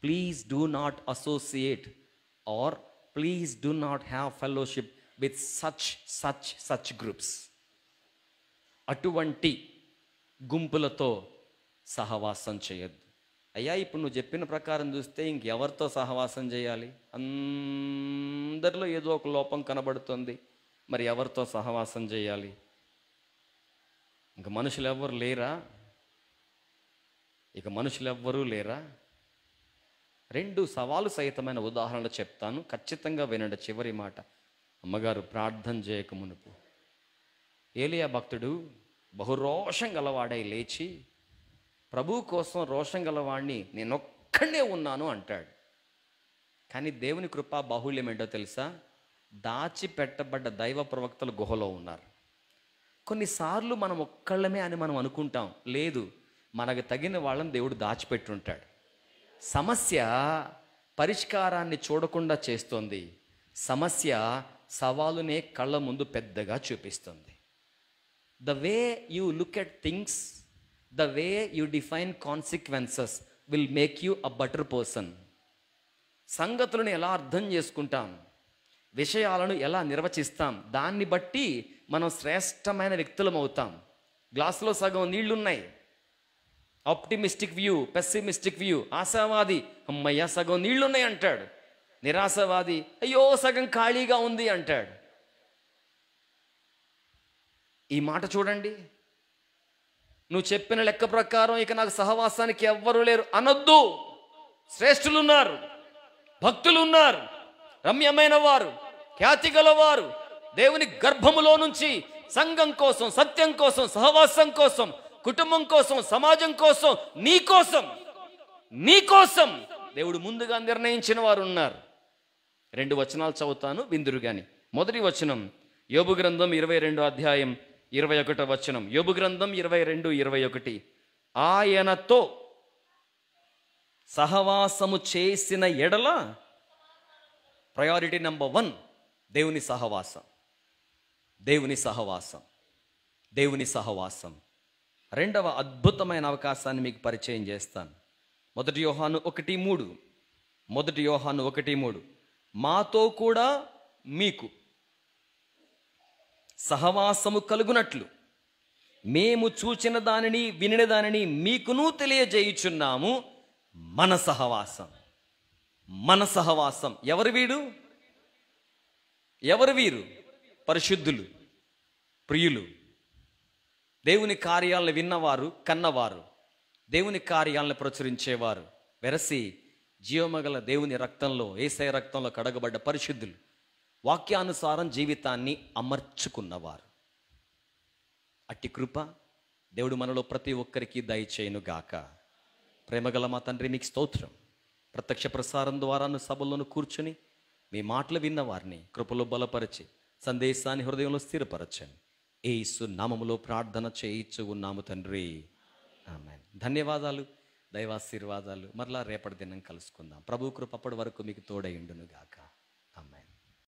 Please do not associate or please do not have fellowship with such groups. అటువంటి గుంపులతో సహవాసం చేయొద్దు. అయ్యా, ఇప్పుడు నువ్వు చెప్పిన ప్రకారం చూస్తే ఇంకెవరితో సహవాసం చేయాలి? అందరిలో ఏదో ఒక లోపం కనబడుతుంది. మరి ఎవరితో సహవాసం చేయాలి? ఇంక మనుషులు ఎవ్వరు లేరా? ఇక మనుషులు ఎవ్వరూ లేరా? 2 సవాలు సహితమైన ఉదాహరణలు చెప్తాను, ఖచ్చితంగా వినండి. చివరి మాట, అమ్మగారు ప్రార్థన చేయక మునుపు ఏలియా భక్తుడు బహురోషం గలవాడై లేచి ప్రభు కోసం రోషం గలవాడిని నేనొక్కడే ఉన్నాను అంటాడు. కానీ దేవుని కృపా బాహుళ్యం ఏంటో తెలుసా? దాచిపెట్టబడ్డ దైవ ప్రవక్తలు గుహలో ఉన్నారు. కొన్నిసార్లు మనం ఒక్కళ్ళమే అని మనం అనుకుంటాం. లేదు, మనకు తగిన వాళ్ళని దేవుడు దాచిపెట్టుంటాడు. సమస్య పరిష్కారాన్ని చూడకుండా చేస్తుంది. సమస్య సవాలునే కళ్ళ ముందు పెద్దగా చూపిస్తుంది. The way you look at things, the way you define consequences will make you a better person. సంగతులను ఎలా అర్థం చేసుకుంటాం, విషయాలను ఎలా నిర్వచిస్తాం, దాన్ని బట్టి మనం శ్రేష్టమైన వ్యక్తులం అవుతాం. గ్లాసులో సగం నీళ్లున్నాయి. Optimistic view, pessimistic view. ఆశావాది అమ్మయ్య సగం నీళ్లున్నాయి అంటాడు. నిరాశవాది అయ్యో సగం ఖాళీగా ఉంది అంటాడు. ఈ మాట చూడండి. నువ్వు చెప్పిన లెక్క ప్రకారం ఇక నాకు సహవాసానికి ఎవ్వరూ లేరు అనొద్దు. శ్రేష్ఠులు ఉన్నారు, భక్తులు ఉన్నారు, రమ్యమైన వారు, ఖ్యాతి గలవారు, దేవుని గర్భములో నుంచి సంఘం కోసం, సత్యం కోసం, సహవాసం కోసం, కుటుంబం కోసం, సమాజం కోసం, నీ కోసం దేవుడు ముందుగా నిర్ణయించిన వారు ఉన్నారు. 2 వచనాలు చదువుతాను, విందురు గాని. మొదటి వచనం యోబు గ్రంథం 22వ అధ్యాయం 21వ వచనం. యోబు గ్రంథం 22:21. ఆయనతో సహవాసము చేసిన ఎడల, ప్రయారిటీ నెంబర్ 1 దేవుని సహవాసం, దేవుని సహవాసం, దేవుని సహవాసం. 2వ అద్భుతమైన అవకాశాన్ని మీకు పరిచయం చేస్తాను. 1 యోహాను 1:3. 1 యోహాను 1:3. మాతో కూడా మీకు సహవాసము కలుగునట్లు మేము చూచిన దానిని వినిన దానిని మీకును తెలియజేయుచున్నాము. మన సహవాసం, మన సహవాసం. ఎవరు వీరు? పరిశుద్ధులు, ప్రియులు, దేవుని కార్యాలను విన్నవారు, కన్నవారు, దేవుని కార్యాలను ప్రచురించేవారు, వెరసి జీవమగల దేవుని రక్తంలో, యేసయ్య రక్తంలో కడగబడ్డ పరిశుద్ధులు, వాక్యానుసారం జీవితాన్ని అమర్చుకున్నవారు. అట్టి కృప దేవుడు మనలో ప్రతి ఒక్కరికి దయచేయునుగాక. ప్రేమగల మా తండ్రి, నీకు స్తోత్రం. ప్రత్యక్ష ప్రసారం ద్వారా సభల్లోనూ కూర్చుని మీ మాటలు విన్న వారిని కృపలో బలపరిచి సందేశాన్ని హృదయంలో స్థిరపరచండి. యేసు నామములో ప్రార్థన చేయించు ఉన్నాము తండ్రి, ఆమేన్. ధన్యవాదాలు, దైవాశీర్వాదాలు. మరలా రేపటి దినం కలుసుకుందాం. ప్రభు కృప అప్పటి వరకు మీకు తోడై ఉండును గాక.